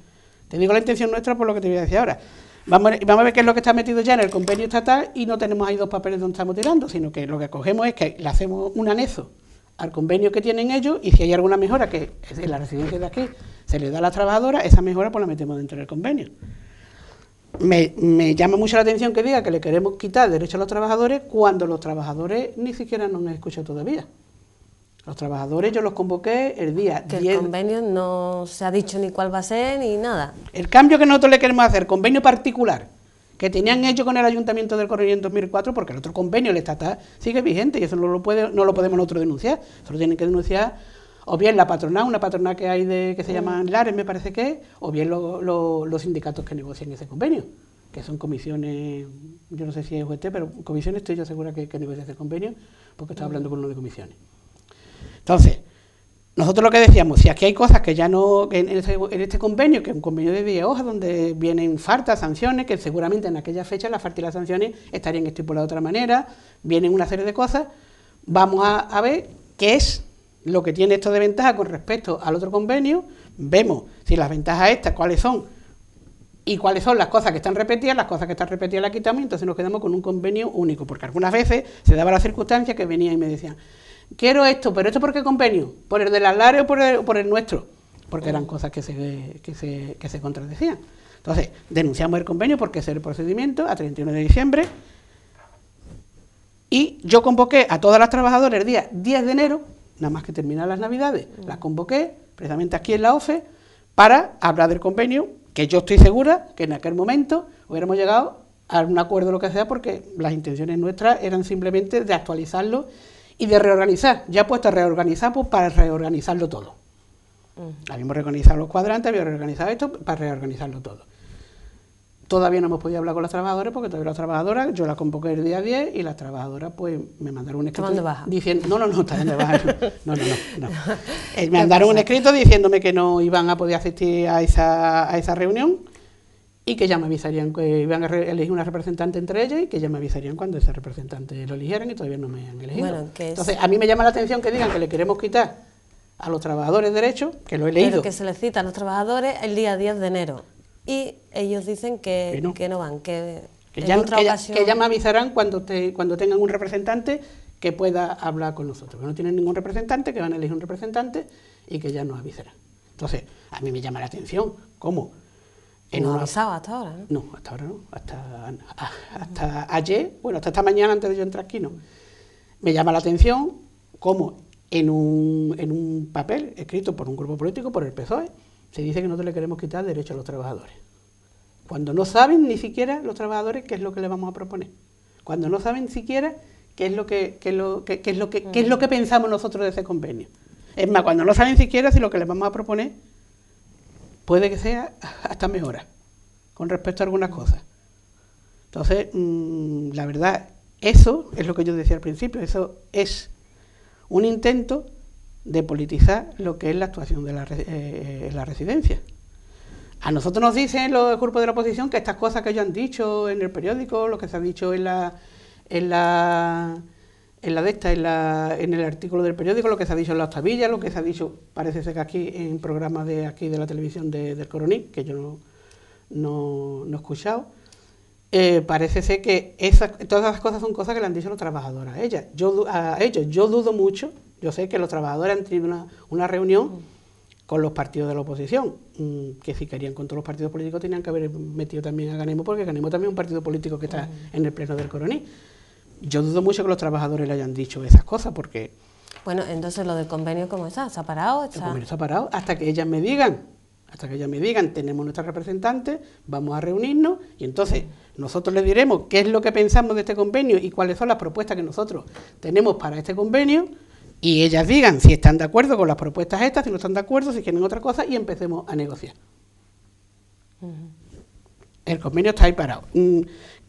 [SPEAKER 2] Te digo la intención nuestra por lo que te voy a decir ahora. Vamos a ver qué es lo que está metido ya en el convenio estatal y no tenemos ahí dos papeles donde estamos tirando, sino que lo que cogemos es que le hacemos un anexo al convenio que tienen ellos y si hay alguna mejora que en la residencia de aquí se le da a la trabajadora, esa mejora pues la metemos dentro del convenio. Me llama mucho la atención que diga que le queremos quitar derechos a los trabajadores cuando los trabajadores ni siquiera nos han escuchado todavía. Los trabajadores yo los convoqué el día 10...
[SPEAKER 1] Que el convenio no se ha dicho ni cuál va a ser ni nada.
[SPEAKER 2] El cambio que nosotros le queremos hacer, convenio particular, que tenían hecho con el Ayuntamiento del Coronil en 2004, porque el otro convenio, el estatal, sigue vigente y eso no lo podemos nosotros denunciar. Eso lo tienen que denunciar o bien la patronal, una patronal que hay que se llaman LARES, me parece que es, o bien los sindicatos que negocian ese convenio, que son comisiones, yo no sé si es UGT, pero comisiones estoy yo segura que negocia ese convenio, porque estoy hablando con uno de comisiones. Entonces, nosotros lo que decíamos, si aquí hay cosas que ya no, en este convenio, que es un convenio de 10 hojas, donde vienen faltas, sanciones, que seguramente en aquella fecha las faltas y las sanciones estarían estipuladas de otra manera, vienen una serie de cosas, vamos a ver qué es lo que tiene esto de ventaja con respecto al otro convenio, vemos si las ventajas estas, cuáles son, y cuáles son las cosas que están repetidas, las cosas que están repetidas las quitamos, y entonces nos quedamos con un convenio único, porque algunas veces se daba la circunstancia que venían y me decían, quiero esto, pero ¿esto por qué convenio? ¿Por el de las LARES o por el nuestro? Porque eran cosas que se contradecían. Entonces, denunciamos el convenio porque ese es el procedimiento a 31 de diciembre y yo convoqué a todas las trabajadoras el día 10 de enero, nada más que terminar las Navidades, las convoqué precisamente aquí en la OFE para hablar del convenio, que yo estoy segura que en aquel momento hubiéramos llegado a un acuerdo o lo que sea, porque las intenciones nuestras eran simplemente de actualizarlo y de reorganizar, ya puesto a reorganizar, pues para reorganizarlo todo. Habíamos reorganizado los cuadrantes, habíamos reorganizado esto para reorganizarlo todo. Todavía no hemos podido hablar con las trabajadoras, porque todavía las trabajadoras, yo las convoqué el día 10 y las trabajadoras pues me mandaron un escrito diciendo, no, estaban de baja, no. Me mandaron un escrito diciéndome que no iban a poder asistir a esa reunión y que ya me avisarían que iban a elegir una representante entre ellas y que ya me avisarían cuando ese representante lo eligieran y todavía no me han elegido. Bueno, entonces, a mí me llama la atención que digan que le queremos quitar a los trabajadores derechos, que lo he leído.
[SPEAKER 1] Pero que se les cita a los trabajadores el día 10 de enero y ellos dicen que no van, que
[SPEAKER 2] ya me avisarán cuando tengan un representante que pueda hablar con nosotros, que no tienen ningún representante, que van a elegir un representante y que ya nos avisarán. Entonces, a mí me llama la atención, ¿cómo?
[SPEAKER 1] ¿No avisaba hasta ahora, no?
[SPEAKER 2] No, hasta ahora no, hasta ayer, bueno, hasta esta mañana antes de yo entrar aquí no. Me llama la atención cómo en un papel escrito por un grupo político, por el PSOE, se dice que nosotros le queremos quitar derecho a los trabajadores. Cuando no saben ni siquiera los trabajadores qué es lo que le vamos a proponer. Cuando no saben siquiera qué es lo que pensamos nosotros de ese convenio. Es más, cuando no saben siquiera si lo que les vamos a proponer puede que sea hasta mejora con respecto a algunas cosas. Entonces, la verdad, eso es lo que yo decía al principio, eso es un intento de politizar lo que es la actuación de la residencia. A nosotros nos dicen los grupos de la oposición que estas cosas que ellos han dicho en el periódico, lo que se ha dicho en el artículo del periódico, lo que se ha dicho en la octavilla, lo que se ha dicho, parece ser que aquí en programas de aquí de la televisión del Coronil, que yo no he escuchado, parece ser que todas esas cosas son cosas que le han dicho los trabajadores a ellos. Yo dudo mucho, yo sé que los trabajadores han tenido una reunión con los partidos de la oposición, que si querían con todos los partidos políticos tenían que haber metido también a Ganemo, porque Ganemo también es un partido político que está en el pleno del Coronil. Yo dudo mucho que los trabajadores le hayan dicho esas cosas, porque...
[SPEAKER 1] Bueno, entonces lo del convenio, ¿cómo está? ¿Se ha parado?
[SPEAKER 2] El convenio está parado hasta que ellas me digan, tenemos nuestra representante, vamos a reunirnos, y entonces nosotros les diremos qué es lo que pensamos de este convenio y cuáles son las propuestas que nosotros tenemos para este convenio, y ellas digan si están de acuerdo con las propuestas estas, si no están de acuerdo, si quieren otra cosa, y empecemos a negociar. El convenio está ahí parado.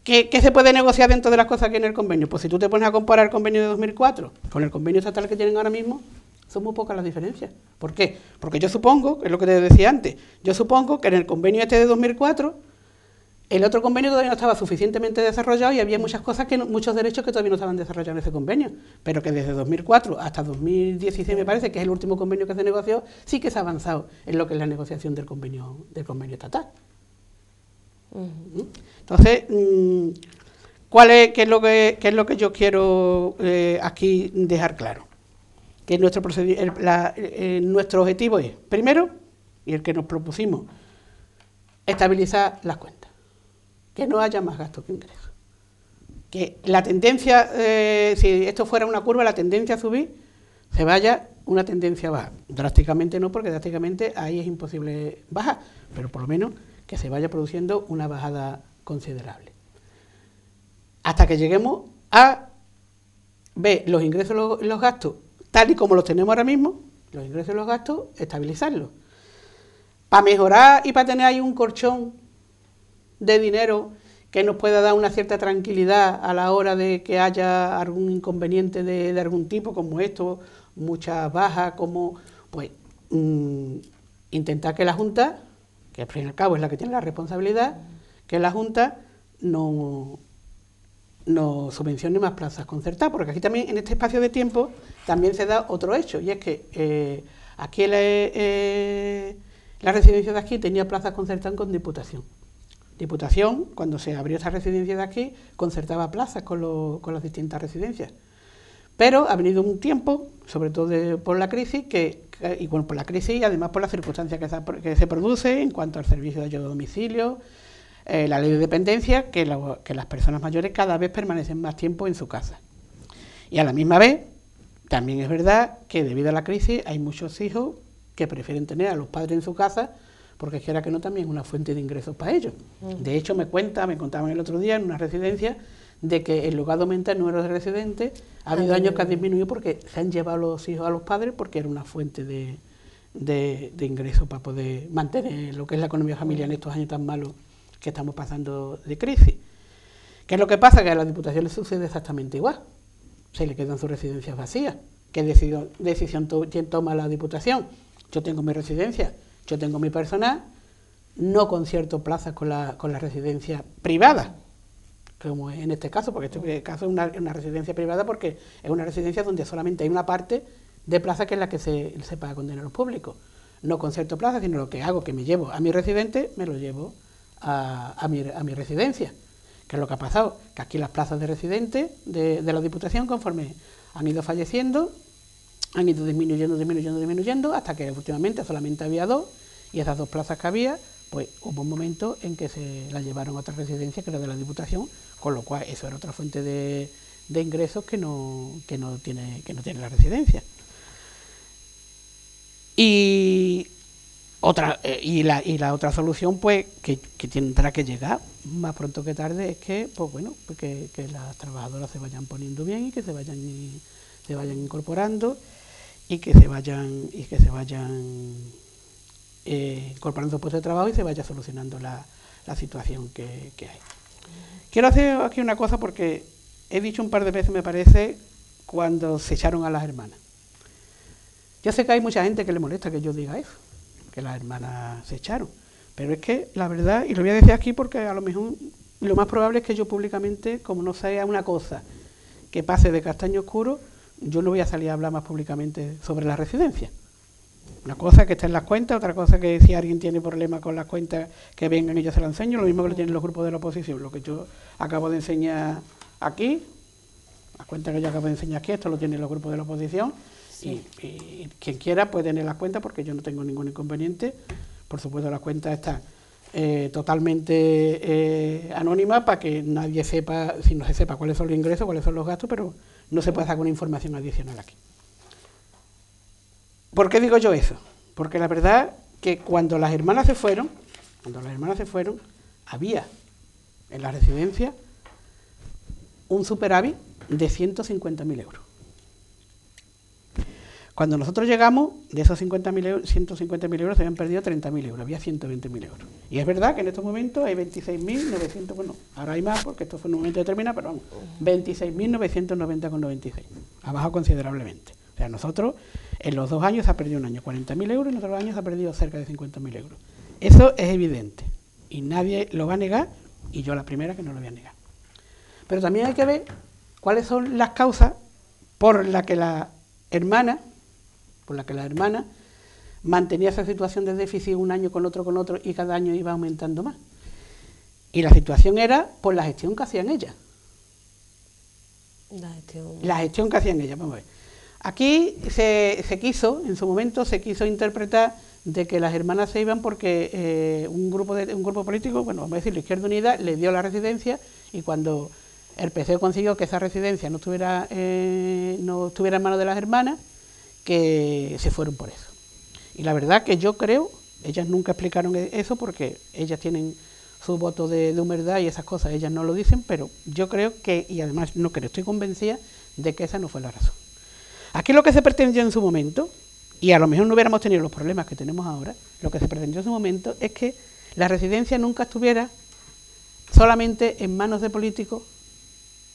[SPEAKER 2] ¿Qué se puede negociar dentro de las cosas que hay en el convenio? Pues si tú te pones a comparar el convenio de 2004 con el convenio estatal que tienen ahora mismo, son muy pocas las diferencias. ¿Por qué? Porque yo supongo, es lo que te decía antes, yo supongo que en el convenio este de 2004, el otro convenio todavía no estaba suficientemente desarrollado y había muchas cosas, muchos derechos que todavía no estaban desarrollados en ese convenio, pero que desde 2004 hasta 2016, me parece, que es el último convenio que se negoció, sí que se ha avanzado en lo que es la negociación del convenio estatal. Entonces, qué es lo que yo quiero aquí dejar claro? Que nuestro objetivo es, primero, y el que nos propusimos, estabilizar las cuentas, que no haya más gastos que ingresos, que la tendencia, si esto fuera una curva, la tendencia a subir, se vaya una tendencia a bajar. Drásticamente no, porque drásticamente ahí es imposible bajar, pero por lo menos que se vaya produciendo una bajada considerable. Hasta que lleguemos a ver los ingresos y los gastos tal y como los tenemos ahora mismo, los ingresos y los gastos, estabilizarlos. Para mejorar y para tener ahí un colchón de dinero que nos pueda dar una cierta tranquilidad a la hora de que haya algún inconveniente de algún tipo, como esto, muchas bajas, como pues intentar que la Junta, que al fin y al cabo es la que tiene la responsabilidad, que la Junta no subvencione más plazas concertadas, porque aquí también, en este espacio de tiempo, también se da otro hecho, y es que aquí la residencia de aquí tenía plazas concertadas con Diputación. Diputación, cuando se abrió esta residencia de aquí, concertaba plazas con las distintas residencias. Pero ha venido un tiempo, sobre todo por la crisis, y bueno, por la crisis y además por las circunstancias que se produce en cuanto al servicio de ayuda a domicilio, la ley de dependencia, que las personas mayores cada vez permanecen más tiempo en su casa. Y a la misma vez, también es verdad que debido a la crisis hay muchos hijos que prefieren tener a los padres en su casa, porque quiera que no, también es una fuente de ingresos para ellos. De hecho, me contaban el otro día en una residencia, de que en lugar de aumentar el número de residentes, ha habido años que ha disminuido porque se han llevado los hijos a los padres, porque era una fuente de ingresos para poder mantener lo que es la economía familiar en estos años tan malos que estamos pasando de crisis. ¿Qué es lo que pasa? Que a la Diputación le sucede exactamente igual. Se le quedan sus residencias vacías. ¿Qué decisión toma la Diputación? Yo tengo mi residencia, yo tengo mi personal, no concierto plazas con la residencia privada, como en este caso, porque este caso es una residencia privada, porque es una residencia donde solamente hay una parte de plaza que es la que se paga con dinero público. No concierto plazas, sino lo que hago, que me llevo a mi residente, me lo llevo a mi residencia. ¿Qué es lo que ha pasado? Que aquí las plazas de residentes de la Diputación, conforme han ido falleciendo, han ido disminuyendo, hasta que últimamente solamente había 2, y esas 2 plazas que había, pues hubo un momento en que se las llevaron a otra residencia que era de la Diputación, con lo cual eso era otra fuente de ingresos que no tiene la residencia. Y la otra solución, pues, que tendrá que llegar más pronto que tarde, es que, pues bueno, que las trabajadoras se vayan poniendo bien y que se vayan incorporando y que se vayan incorporando sus puestos de trabajo y se vaya solucionando la situación que hay. Quiero hacer aquí una cosa, porque he dicho un par de veces, me parece, cuando se echaron a las hermanas. Yo sé que hay mucha gente que le molesta que yo diga eso, que las hermanas se echaron, pero es que la verdad, y lo voy a decir aquí porque a lo mejor lo más probable es que yo públicamente, como no sea una cosa que pase de castaño oscuro, yo no voy a salir a hablar más públicamente sobre la residencia. Una cosa que está en las cuentas, otra cosa que si alguien tiene problemas con las cuentas, que vengan y yo se lo enseño, lo mismo que lo tienen los grupos de la oposición. Lo que yo acabo de enseñar aquí, las cuentas que yo acabo de enseñar aquí, esto lo tienen los grupos de la oposición, sí. Y quien quiera puede tener las cuentas, porque yo no tengo ningún inconveniente. Por supuesto, las cuentas están totalmente anónimas, para que nadie sepa, si no se sepa cuáles son los ingresos, cuáles son los gastos, pero no se puede sacar una información adicional aquí. ¿Por qué digo yo eso? Porque la verdad que cuando las hermanas se fueron, había en la residencia un superávit de 150.000 euros. Cuando nosotros llegamos, de esos 150.000 euros se habían perdido 30.000 euros, había 120.000 euros. Y es verdad que en estos momentos hay 26.900, bueno, ahora hay más porque esto fue en un momento determinado, pero vamos, 26.990,96. Ha bajado considerablemente. O sea, nosotros en los 2 años se ha perdido un año 40.000 euros y en otros 2 años se ha perdido cerca de 50.000 euros. Eso es evidente y nadie lo va a negar, y yo la primera que no lo voy a negar. Pero también hay que ver cuáles son las causas por las que la hermana mantenía esa situación de déficit un año con otro y cada año iba aumentando más. Y la situación era por la gestión que hacían ellas. La gestión que hacían ellas, vamos a ver. Aquí en su momento se quiso interpretar de que las hermanas se iban porque un grupo político, bueno, vamos a decir, la Izquierda Unida, les dio la residencia, y cuando el PSOE consiguió que esa residencia no estuviera en manos de las hermanas, que se fueron por eso. Y la verdad que yo creo, ellas nunca explicaron eso, porque ellas tienen su voto de humildad y esas cosas, ellas no lo dicen, pero yo creo que, y además no creo, estoy convencida de que esa no fue la razón. Aquí lo que se pretendió en su momento, y a lo mejor no hubiéramos tenido los problemas que tenemos ahora, lo que se pretendió en su momento es que la residencia nunca estuviera solamente en manos de políticos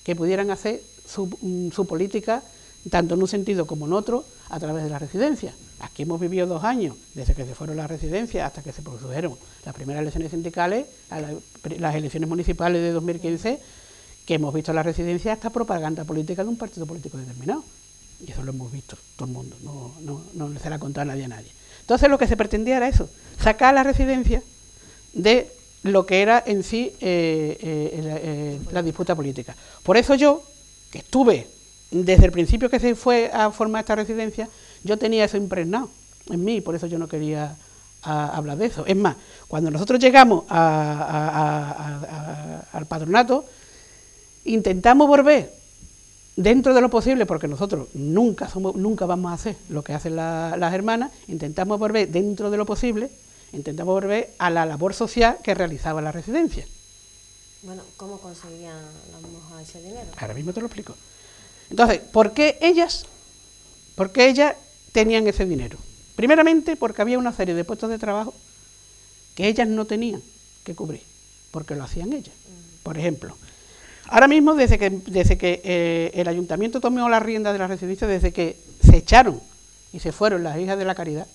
[SPEAKER 2] que pudieran hacer su política, tanto en un sentido como en otro, a través de la residencia. Aquí hemos vivido 2 años, desde que se fueron las residencias hasta que se produjeron las primeras elecciones sindicales, las elecciones municipales de 2015, que hemos visto en la residencia hasta propaganda política de un partido político determinado. Y eso lo hemos visto todo el mundo, no se la ha contado a nadie. Entonces lo que se pretendía era eso, sacar a la residencia de lo que era en sí la disputa política. Por eso yo, que estuve desde el principio que se fue a formar esta residencia, yo tenía eso impregnado en mí, por eso yo no quería hablar de eso. Es más, cuando nosotros llegamos al patronato, intentamos volver dentro de lo posible, porque nosotros nunca vamos a hacer lo que hacen las hermanas, intentamos volver dentro de lo posible, intentamos volver a la labor social que realizaba la residencia.
[SPEAKER 1] Bueno, ¿cómo conseguían las monjas ese dinero?
[SPEAKER 2] Ahora mismo te lo explico. Entonces, ¿por qué ellas tenían ese dinero? Primeramente, porque había una serie de puestos de trabajo que ellas no tenían que cubrir, porque lo hacían ellas. Por ejemplo, ahora mismo, desde que el ayuntamiento tomó la rienda de la residencia, desde que se echaron y se fueron las hijas de la caridad,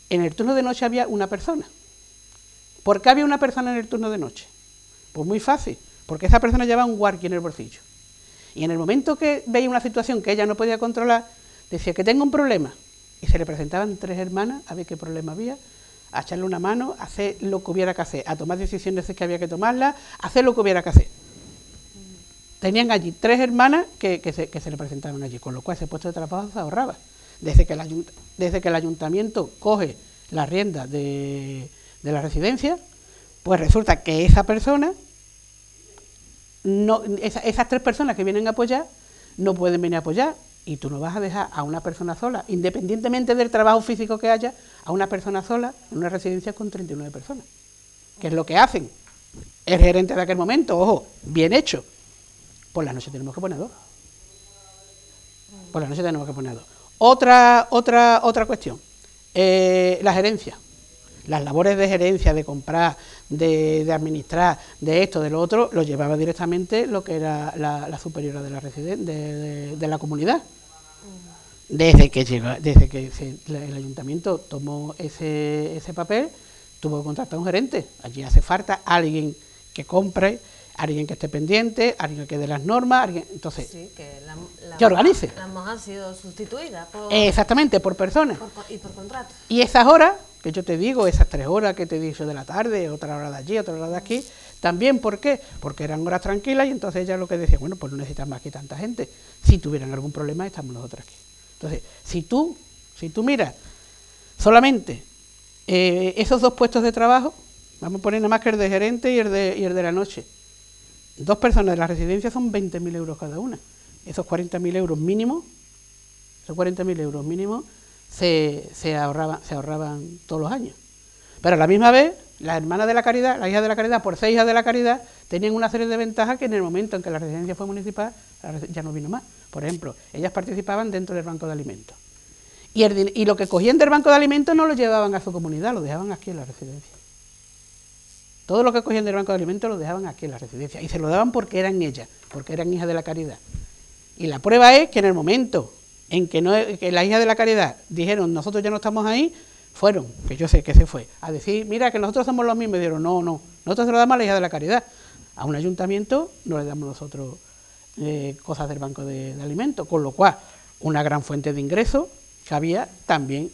[SPEAKER 2] en el turno de noche había una persona. ¿Por qué había una persona en el turno de noche? Pues muy fácil, porque esa persona llevaba un guardia en el bolsillo. Y en el momento que veía una situación que ella no podía controlar, decía que tengo un problema. Y se le presentaban 3 hermanas a ver qué problema había, a echarle una mano, a hacer lo que hubiera que hacer, a tomar decisiones que había que tomarlas, a hacer lo que hubiera que hacer. Tenían allí 3 hermanas que se le presentaban allí, con lo cual ese puesto de trabajo se ahorraba. Desde que el ayuntamiento coge la rienda de la residencia, pues resulta que esa persona, esas 3 personas que vienen a apoyar, no pueden venir a apoyar, y tú no vas a dejar a una persona sola, independientemente del trabajo físico que haya, a una persona sola en una residencia con 39 personas. ¿Qué es lo que hacen? El gerente de aquel momento, ojo, bien hecho. Por la noche tenemos que poner 2. Por la noche tenemos que poner 2. Otra cuestión. La gerencia. Las labores de gerencia, de comprar, de administrar, de esto, de lo otro, lo llevaba directamente lo que era la superiora de la de la comunidad. Desde que el ayuntamiento tomó ese papel, tuvo que contratar a un gerente. Allí hace falta alguien que compre, alguien que esté pendiente, alguien que dé las normas, entonces
[SPEAKER 1] sí,
[SPEAKER 2] que organice.
[SPEAKER 1] Las monjas han sido sustituidas por...
[SPEAKER 2] Exactamente, por personas.
[SPEAKER 1] Y por contrato.
[SPEAKER 2] Y esas horas, que yo te digo, esas 3 horas que te he dicho de la tarde, otra hora de allí, otra hora de aquí, también, ¿por qué? Porque eran horas tranquilas y entonces ella lo que decía, bueno, pues no necesitamos aquí tanta gente. Si tuvieran algún problema, estamos nosotros aquí. Entonces, si tú miras solamente esos 2 puestos de trabajo, vamos a poner nada más que el de gerente y el de la noche, 2 personas de la residencia son 20.000 euros cada una. Esos 40.000 euros mínimos, se ahorraban todos los años. Pero a la misma vez, las hermanas de la caridad, las hijas de la caridad, por ser hijas de la caridad, tenían una serie de ventajas que en el momento en que la residencia fue municipal, ya no vino más. Por ejemplo, ellas participaban dentro del banco de alimentos. Y lo que cogían del banco de alimentos no lo llevaban a su comunidad, lo dejaban aquí en la residencia. Todo lo que cogían del banco de alimentos lo dejaban aquí en la residencia. Y se lo daban porque eran ellas, porque eran hijas de la caridad. Y la prueba es que en el momento en que las hijas de la caridad dijeron, nosotros ya no estamos ahí, fueron, que yo sé que se fue, a decir, mira, que nosotros somos los mismos. Y dijeron, no, nosotros se lo damos a la hija de la caridad. A un ayuntamiento no le damos nosotros cosas del banco de alimentos. Con lo cual, una gran fuente de ingresos que había también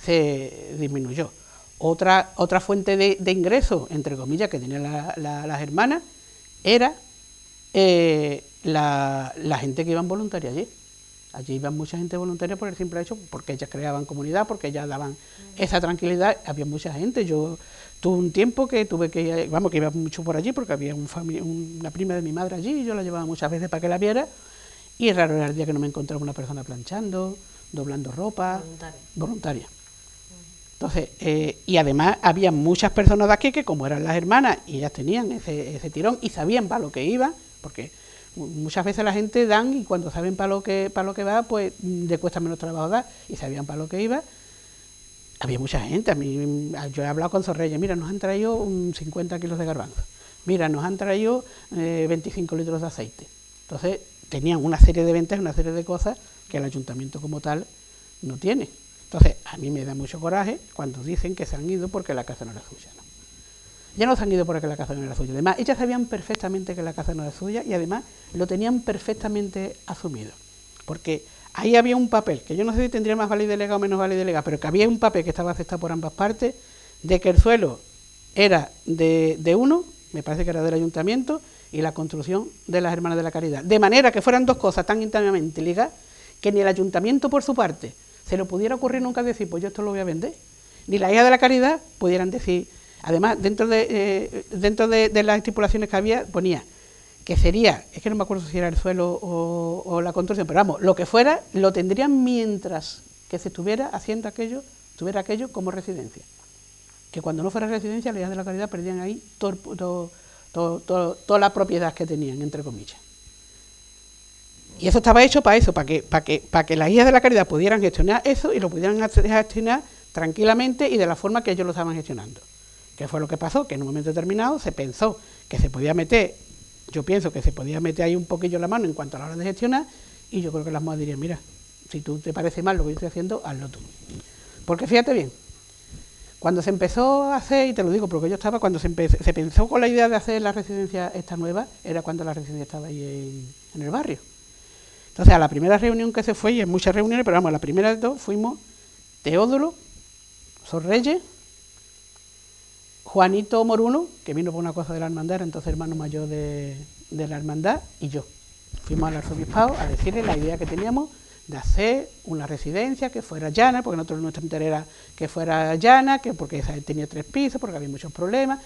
[SPEAKER 2] se disminuyó. Otra fuente de ingresos, entre comillas, que tenían las hermanas, era la gente que iban voluntaria allí. Allí iban mucha gente voluntaria por el simple hecho, porque ellas creaban comunidad, porque ellas daban esa tranquilidad. Había mucha gente. Yo tuve un tiempo que tuve que ir, que iba mucho por allí, porque había una prima de mi madre allí, y yo la llevaba muchas veces para que la viera, y raro era el día que no me encontraba una persona planchando, doblando ropa, voluntaria. Entonces, y además había muchas personas de aquí que, como eran las hermanas, y ellas tenían ese tirón y sabían para lo que iban, porque Muchas veces la gente dan y cuando saben para lo que va, pues le cuesta menos trabajo dar, y sabían para lo que iba. Había mucha gente, yo he hablado con Sorreyes, mira, nos han traído 50 kilos de garbanzo, mira, nos han traído 25 litros de aceite. Entonces tenían una serie de ventas, una serie de cosas que el ayuntamiento como tal no tiene. Entonces a mí me da mucho coraje cuando dicen que se han ido porque la casa no era suya, ¿no? Ya no se han ido porque la casa no era suya. Además, ellas sabían perfectamente que la casa no era suya y además lo tenían perfectamente asumido. Porque ahí había un papel, que yo no sé si tendría más validez legal o menos validez legal, pero que había un papel que estaba aceptado por ambas partes, de que el suelo era de uno, me parece que era del ayuntamiento, y la construcción de las Hermanas de la Caridad. De manera que fueran dos cosas tan íntimamente ligadas que ni el ayuntamiento por su parte se le pudiera ocurrir nunca decir, pues yo esto lo voy a vender, ni la hija de la Caridad pudieran decir. Además, dentro de las estipulaciones que había, ponía que sería, es que no me acuerdo si era el suelo o la construcción, pero vamos, lo que fuera, lo tendrían mientras que se estuviera haciendo aquello, tuviera aquello como residencia. Que cuando no fuera residencia, las hijas de la Caridad perdían ahí toda la propiedad que tenían, entre comillas. Y eso estaba hecho para eso, para que las hijas de la Caridad pudieran gestionar eso y lo pudieran gestionar tranquilamente y de la forma que ellos lo estaban gestionando. ¿Qué fue lo que pasó? Que en un momento determinado se pensó que se podía meter, yo pienso que se podía meter ahí un poquillo la mano en cuanto a la hora de gestionar, y yo creo que las monjas dirían, mira, si tú te parece mal lo que yo estoy haciendo, hazlo tú. Porque fíjate bien, cuando se empezó a hacer, y te lo digo porque yo estaba, cuando se pensó con la idea de hacer la residencia esta nueva, era cuando la residencia estaba ahí en el barrio. Entonces a la primera reunión que se fue, y en muchas reuniones, pero vamos, a la primera de dos fuimos Teodulo, Sorreyes, Juanito Moruno, que vino por una cosa de la hermandad, era entonces hermano mayor de la hermandad, y yo. Fuimos al arzobispado a decirle la idea que teníamos de hacer una residencia que fuera llana, porque nosotros nuestra interés era que fuera llana, porque tenía 3 pisos, porque había muchos problemas.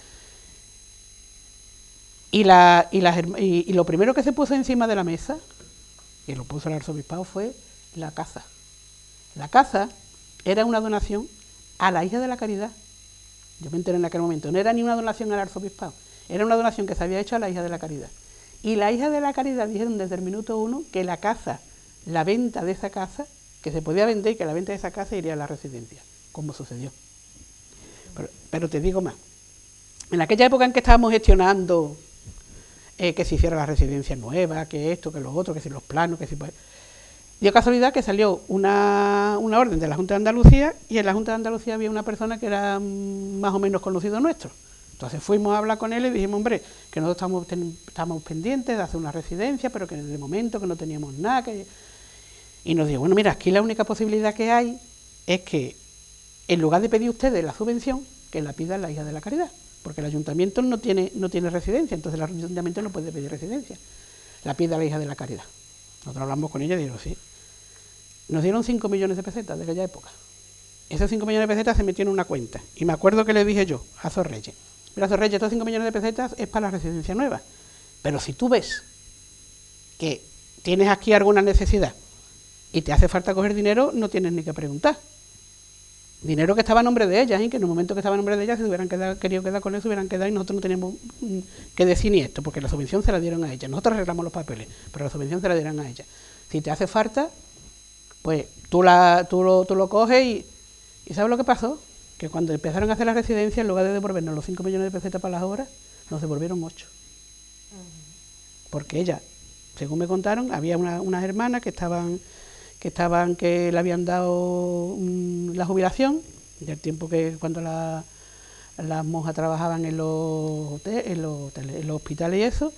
[SPEAKER 2] Y lo primero que se puso encima de la mesa, y lo puso el arzobispado, fue la casa. La casa era una donación a la hija de la Caridad. Yo me enteré en aquel momento, no era ni una donación al arzobispado, era una donación que se había hecho a la hija de la Caridad. Y la hija de la Caridad dijeron desde el minuto 1 que la casa, la venta de esa casa, que se podía vender y que la venta de esa casa iría a la residencia, como sucedió. Pero te digo más, en aquella época en que estábamos gestionando que se hiciera la residencia nueva, que esto, que lo otro, que si los planos, que si pues... Dio casualidad que salió una orden de la Junta de Andalucía, y en la Junta de Andalucía había una persona que era más o menos conocido nuestro. Entonces fuimos a hablar con él y dijimos, hombre, que nosotros estábamos pendientes de hacer una residencia, pero que de momento que no teníamos nada. Y nos dijo, bueno, mira, aquí la única posibilidad que hay es que en lugar de pedir ustedes la subvención, que la pida la hija de la Caridad, porque el ayuntamiento no tiene residencia, entonces el ayuntamiento no puede pedir residencia, la pida la hija de la Caridad. Nosotros hablamos con ella y digo, sí. Nos dieron 5 millones de pesetas de aquella época. Esos 5 millones de pesetas se metieron en una cuenta. Y me acuerdo que le dije yo a Sorreyes, mira Sorreyes, estos 5 millones de pesetas es para la residencia nueva. Pero si tú ves que tienes aquí alguna necesidad y te hace falta coger dinero, no tienes ni que preguntar. Dinero que estaba a nombre de ellas, y que en el momento que estaba a nombre de ellas, si hubieran querido quedar con eso, hubieran quedado y nosotros no teníamos que decir ni esto, porque la subvención se la dieron a ellas. Nosotros arreglamos los papeles, pero la subvención se la dieron a ellas. Si te hace falta, pues tú lo coges y ¿sabes lo que pasó? Que cuando empezaron a hacer la residencia, en lugar de devolvernos los 5 millones de pesetas para las obras, nos devolvieron 8. Porque ellas, según me contaron, había unas hermanas que le habían dado la jubilación, del tiempo que cuando las monjas trabajaban en los hospitales y eso,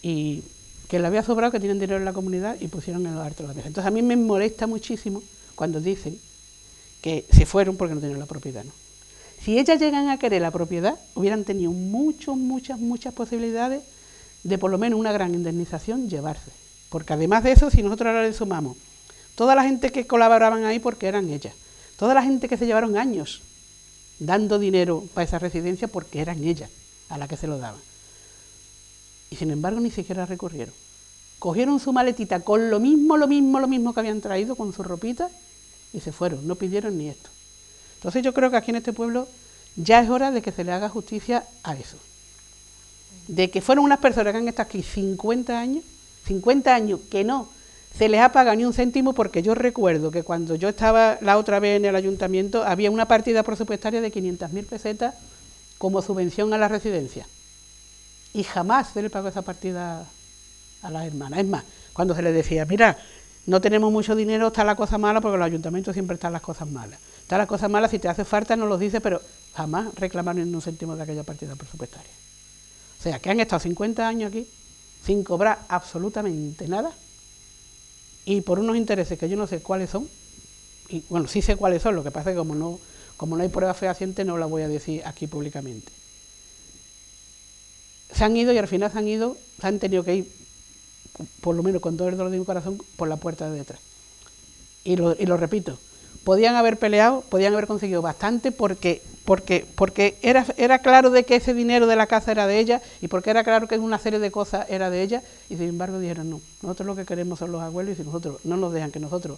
[SPEAKER 2] y que le había sobrado, que tienen dinero en la comunidad, y pusieron en los altos de la mesa. Entonces a mí me molesta muchísimo cuando dicen que se fueron porque no tenían la propiedad, ¿no? Si ellas llegan a querer la propiedad, hubieran tenido muchas posibilidades de por lo menos una gran indemnización llevarse. Porque además de eso, si nosotros ahora le sumamos toda la gente que colaboraban ahí porque eran ellas, toda la gente que se llevaron años dando dinero para esa residencia porque eran ellas a la que se lo daban. Y sin embargo ni siquiera recurrieron. Cogieron su maletita con lo mismo que habían traído, con su ropita, y se fueron, no pidieron ni esto. Entonces yo creo que aquí en este pueblo ya es hora de que se le haga justicia a eso. De que fueron unas personas que han estado aquí 50 años 50 años que no se les ha pagado ni un céntimo, porque yo recuerdo que cuando yo estaba la otra vez en el ayuntamiento había una partida presupuestaria de 500.000 pesetas como subvención a la residencia. Y jamás se le pagó esa partida a las hermanas. Es más, cuando se les decía, mira, no tenemos mucho dinero, está la cosa mala, porque en los ayuntamientos siempre están las cosas malas. Están las cosas malas, si te hace falta nos lo dices, pero jamás reclamaron ni un céntimo de aquella partida presupuestaria. O sea, que han estado 50 años aquí sin cobrar absolutamente nada y por unos intereses que yo no sé cuáles son, y bueno, sí sé cuáles son, lo que pasa es que como no hay pruebas fehacientes no las voy a decir aquí públicamente. Se han ido y al final se han tenido que ir, por lo menos con todo el dolor de mi corazón, por la puerta de detrás. Y lo repito, podían haber peleado, podían haber conseguido bastante porque era claro de que ese dinero de la casa era de ella y porque era claro que una serie de cosas era de ella, y sin embargo dijeron no, nosotros lo que queremos son los abuelos, y si nosotros no nos dejan que nosotros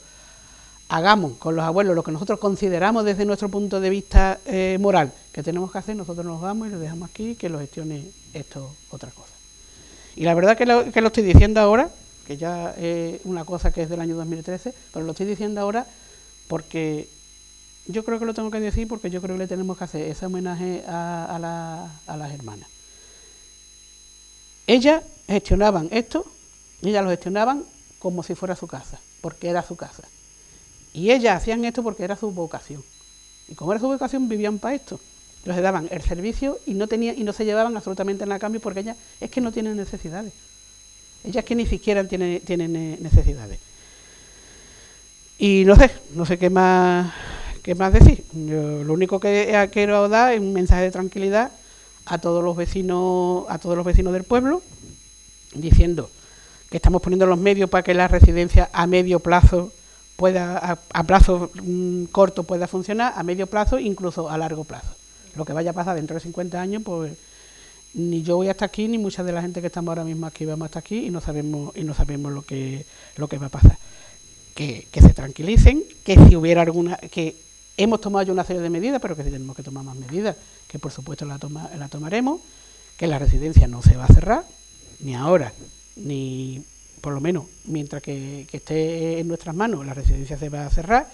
[SPEAKER 2] hagamos con los abuelos lo que nosotros consideramos desde nuestro punto de vista moral que tenemos que hacer, nosotros nos vamos y lo dejamos aquí, que lo gestione esto otra cosa. Y la verdad que lo estoy diciendo ahora, que ya es una cosa que es del año 2013, pero lo estoy diciendo ahora porque yo creo que lo tengo que decir, porque yo creo que le tenemos que hacer ese homenaje a las hermanas. Ellas gestionaban esto, ellas lo gestionaban como si fuera su casa, porque era su casa. Y ellas hacían esto porque era su vocación. Y como era su vocación, vivían para esto. Entonces daban el servicio y no se llevaban absolutamente nada a cambio, porque ellas es que no tienen necesidades. Ellas que ni siquiera tienen necesidades. Y no sé qué más decir. Yo lo único que quiero dar es un mensaje de tranquilidad a todos los vecinos del pueblo, diciendo que estamos poniendo los medios para que la residencia a medio plazo a plazo corto pueda funcionar, a medio plazo, incluso a largo plazo. Lo que vaya a pasar dentro de 50 años, pues ni yo voy hasta aquí, ni mucha de la gente que estamos ahora mismo aquí vamos hasta aquí, y no sabemos lo que va a pasar. Que se tranquilicen, que si hubiera que hemos tomado ya una serie de medidas, pero que si tenemos que tomar más medidas, que por supuesto la tomaremos, que la residencia no se va a cerrar, ni ahora, ni por lo menos mientras que esté en nuestras manos, la residencia se va a cerrar,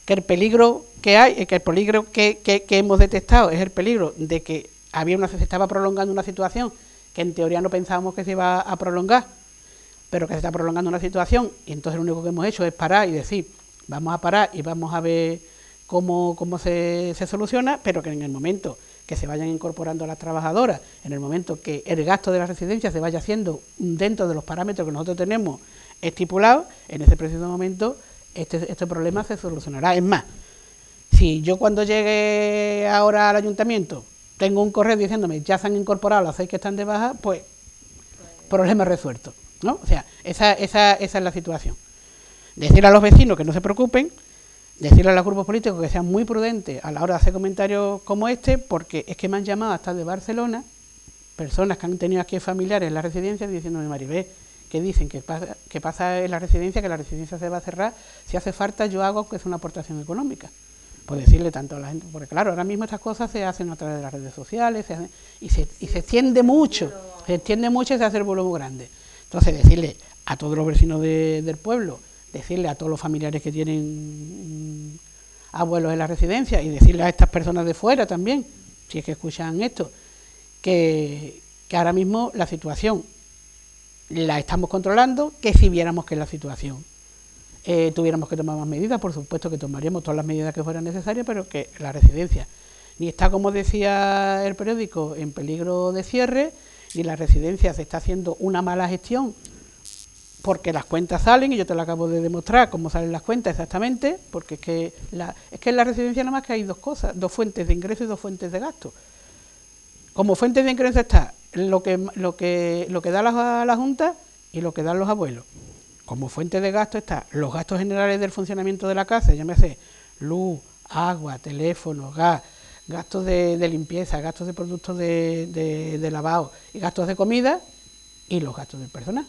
[SPEAKER 2] que el peligro que hay, que el peligro que hemos detectado es el peligro de que se estaba prolongando una situación que en teoría no pensábamos que se iba a prolongar, pero que se está prolongando una situación, y entonces lo único que hemos hecho es parar y decir, vamos a parar y vamos a ver cómo se soluciona, pero que en el momento que se vayan incorporando las trabajadoras, en el momento que el gasto de la residencia se vaya haciendo dentro de los parámetros que nosotros tenemos estipulados, en ese preciso momento este problema se solucionará. Es más, si yo cuando llegue ahora al ayuntamiento tengo un correo diciéndome ya se han incorporado las 6 que están de baja, pues problema resuelto, ¿no? O sea, esa es la situación. Decir a los vecinos que no se preocupen, decirle a los grupos políticos que sean muy prudentes a la hora de hacer comentarios como este, porque es que me han llamado hasta de Barcelona personas que han tenido aquí familiares en la residencia diciéndome, Maribel, que dicen que pasa en la residencia, que la residencia se va a cerrar, si hace falta yo hago que es una aportación económica. Pues decirle tanto a la gente, porque claro, ahora mismo estas cosas se hacen a través de las redes sociales, y se extiende mucho, y se hace el volumen grande. Entonces decirle a todos los vecinos del pueblo, decirle a todos los familiares que tienen abuelos en la residencia, y decirle a estas personas de fuera también, si es que escuchan esto, que ahora mismo la situación la estamos controlando, que si viéramos que la situación tuviéramos que tomar más medidas, por supuesto que tomaríamos todas las medidas que fueran necesarias, pero que la residencia ni está, como decía el periódico, en peligro de cierre, ni la residencia se está haciendo una mala gestión, porque las cuentas salen, y yo te lo acabo de demostrar cómo salen las cuentas exactamente, porque es que en la residencia nada más que hay dos cosas, 2 fuentes de ingreso y 2 fuentes de gasto. Como fuentes de ingreso está lo que da la Junta y lo que dan los abuelos. Como fuente de gasto está los gastos generales del funcionamiento de la casa, llámese luz, agua, teléfono, gas, gastos de limpieza, gastos de productos de lavado y gastos de comida, y los gastos del personal.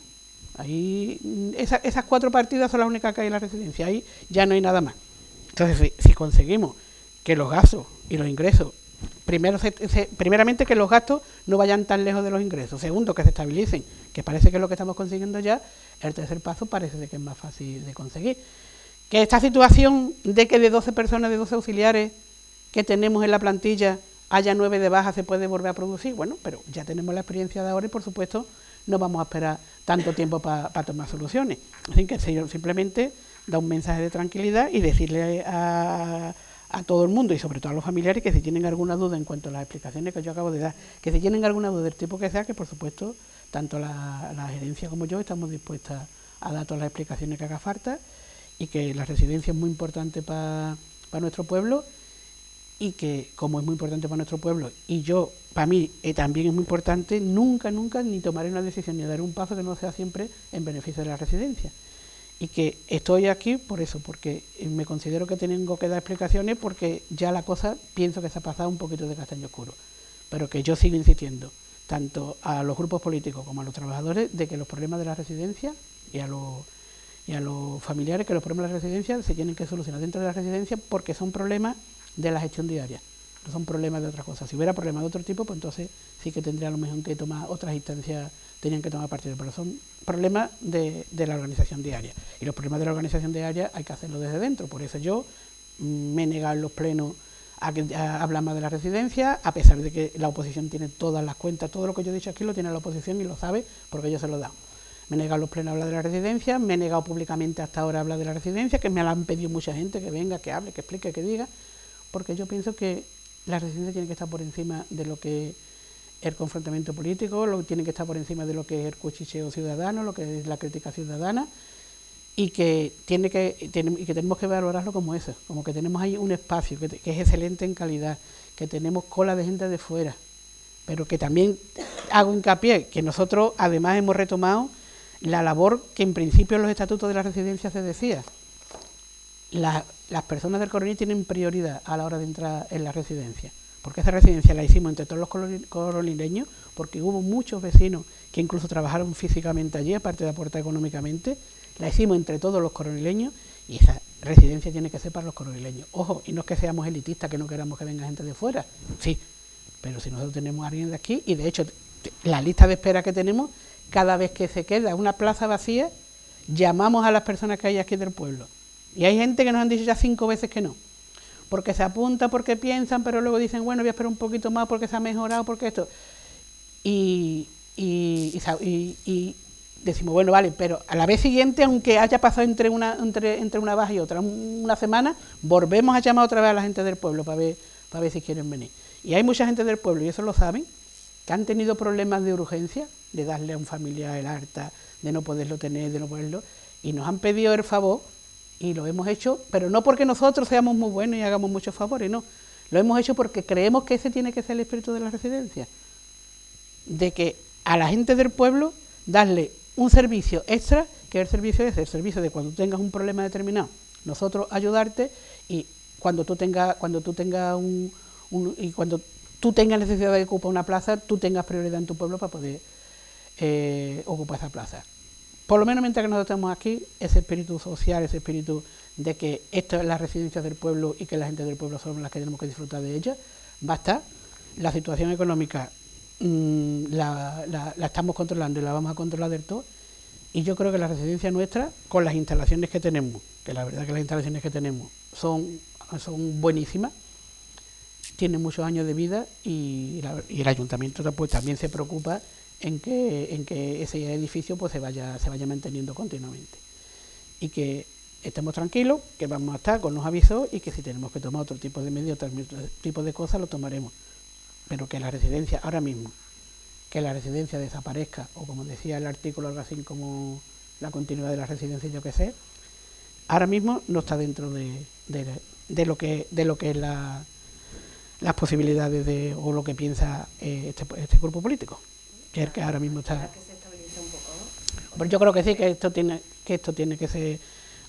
[SPEAKER 2] Ahí esas 4 partidas son las únicas que hay en la residencia, ahí ya no hay nada más. Entonces, si conseguimos que los gastos y los ingresos primeramente que los gastos no vayan tan lejos de los ingresos, segundo que se estabilicen, que parece que es lo que estamos consiguiendo ya, el tercer paso parece que es más fácil de conseguir. Que esta situación de que de 12 personas, de 12 auxiliares que tenemos en la plantilla, haya 9 de baja, se puede volver a producir, bueno, pero ya tenemos la experiencia de ahora y por supuesto no vamos a esperar tanto tiempo para tomar soluciones. Así que simplemente da un mensaje de tranquilidad y decirle a todo el mundo y sobre todo a los familiares que si tienen alguna duda en cuanto a las explicaciones que yo acabo de dar, que si tienen alguna duda del tipo que sea, que por supuesto tanto la gerencia como yo estamos dispuestas a dar todas las explicaciones que haga falta y que la residencia es muy importante para nuestro pueblo y que como es muy importante para nuestro pueblo y yo, para mí también es muy importante, nunca ni tomaré una decisión ni daré un paso que no sea siempre en beneficio de la residencia. Y que estoy aquí por eso, porque me considero que tengo que dar explicaciones porque ya la cosa pienso que se ha pasado un poquito de castaño oscuro, pero que yo sigo insistiendo, tanto a los grupos políticos como a los trabajadores, de que los problemas de la residencia y a los familiares, que los problemas de la residencia se tienen que solucionar dentro de la residencia porque son problemas de la gestión diaria, no son problemas de otras cosas. Si hubiera problemas de otro tipo, pues entonces sí que tendría a lo mejor que tomar otras instancias, tenían que tomar partido, pero son problemas de la organización diaria. Y los problemas de la organización diaria hay que hacerlo desde dentro. Por eso yo me he negado en los plenos a hablar más de la residencia, a pesar de que la oposición tiene todas las cuentas, todo lo que yo he dicho aquí lo tiene la oposición y lo sabe porque yo se lo he dado. Me he negado en los plenos a hablar de la residencia, me he negado públicamente hasta ahora a hablar de la residencia, que me la han pedido mucha gente, que venga, que hable, que explique, que diga, porque yo pienso que la residencia tiene que estar por encima de lo que el confrontamiento político, lo que tiene que estar por encima de lo que es el cuchicheo ciudadano, lo que es la crítica ciudadana, y que tenemos que valorarlo como eso, como que tenemos ahí un espacio que es excelente en calidad, que tenemos cola de gente de fuera, pero que también hago hincapié que nosotros además hemos retomado la labor que en principio en los estatutos de la residencia se decía. Las personas del Coronil tienen prioridad a la hora de entrar en la residencia, porque esa residencia la hicimos entre todos los coronileños, porque hubo muchos vecinos que incluso trabajaron físicamente allí, aparte de aportar económicamente, la hicimos entre todos los coronileños y esa residencia tiene que ser para los coronileños. Ojo, y no es que seamos elitistas, que no queramos que venga gente de fuera, sí, pero si nosotros tenemos a alguien de aquí, y de hecho la lista de espera que tenemos, cada vez que se queda una plaza vacía, llamamos a las personas que hay aquí del pueblo. Y hay gente que nos han dicho ya 5 veces que no, porque se apunta, porque piensan, pero luego dicen, bueno, voy a esperar un poquito más porque se ha mejorado, porque esto. Y decimos, bueno, vale, pero a la vez siguiente, aunque haya pasado entre una baja y otra una semana, volvemos a llamar otra vez a la gente del pueblo para ver si quieren venir. Y hay mucha gente del pueblo, y eso lo saben, que han tenido problemas de urgencia, de darle a un familiar el alta, de no poderlo tener, de no poderlo, y nos han pedido el favor, y lo hemos hecho, pero no porque nosotros seamos muy buenos y hagamos muchos favores, no. Lo hemos hecho porque creemos que ese tiene que ser el espíritu de la residencia. De que a la gente del pueblo darle un servicio extra, que el servicio es el servicio de cuando tengas un problema determinado, nosotros ayudarte y cuando tú tengas necesidad de ocupar una plaza, tú tengas prioridad en tu pueblo para poder ocupar esa plaza. Por lo menos mientras que nosotros estamos aquí, ese espíritu social, ese espíritu de que esto es la residencia del pueblo y que la gente del pueblo son las que tenemos que disfrutar de ella, va a estar. La situación económica la estamos controlando y la vamos a controlar del todo. Y yo creo que la residencia nuestra, con las instalaciones que tenemos, que la verdad que las instalaciones que tenemos son buenísimas, tienen muchos años de vida y el ayuntamiento pues también se preocupa en que ese edificio pues se vaya manteniendo continuamente y que estemos tranquilos, que vamos a estar con los avisos y que si tenemos que tomar otro tipo de medidas, otro tipo de cosas, lo tomaremos, pero que la residencia ahora mismo, que la residencia desaparezca o como decía el artículo algo así como la continuidad de la residencia, yo qué sé, ahora mismo no está dentro de lo que es las posibilidades o lo que piensa este grupo político, que es el que ahora mismo está.
[SPEAKER 1] Que se estabilice un poco, ¿no?
[SPEAKER 2] Pero yo creo que sí, que esto tiene que ser,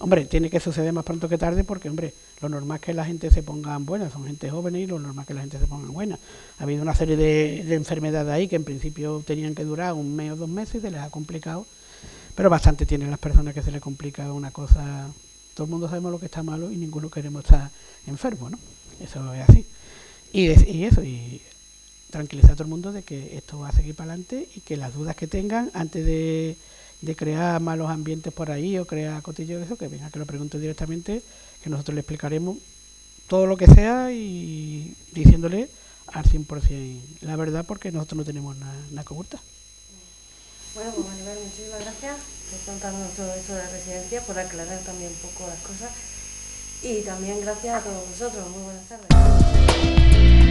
[SPEAKER 2] hombre, tiene que suceder más pronto que tarde, porque, hombre, lo normal es que la gente se ponga buena, son gente joven y lo normal es que la gente se ponga buena. Ha habido una serie de enfermedades ahí que en principio tenían que durar 1 mes o 2 meses y se les ha complicado, pero bastante tienen las personas que se les complica una cosa. Todo el mundo sabemos lo que está malo y ninguno queremos estar enfermo, ¿no? Eso es así. y tranquilizar a todo el mundo de que esto va a seguir para adelante y que las dudas que tengan antes de crear malos ambientes por ahí o crear cotillos de eso, que venga, que lo pregunten directamente, que nosotros le explicaremos todo lo que sea y diciéndole al 100% la verdad, porque nosotros no tenemos nada que ocultar.
[SPEAKER 1] Bueno, pues Maribel, muchísimas gracias por contarnos todo esto de la residencia, por aclarar también un poco las cosas y también gracias a todos vosotros. Muy buenas tardes.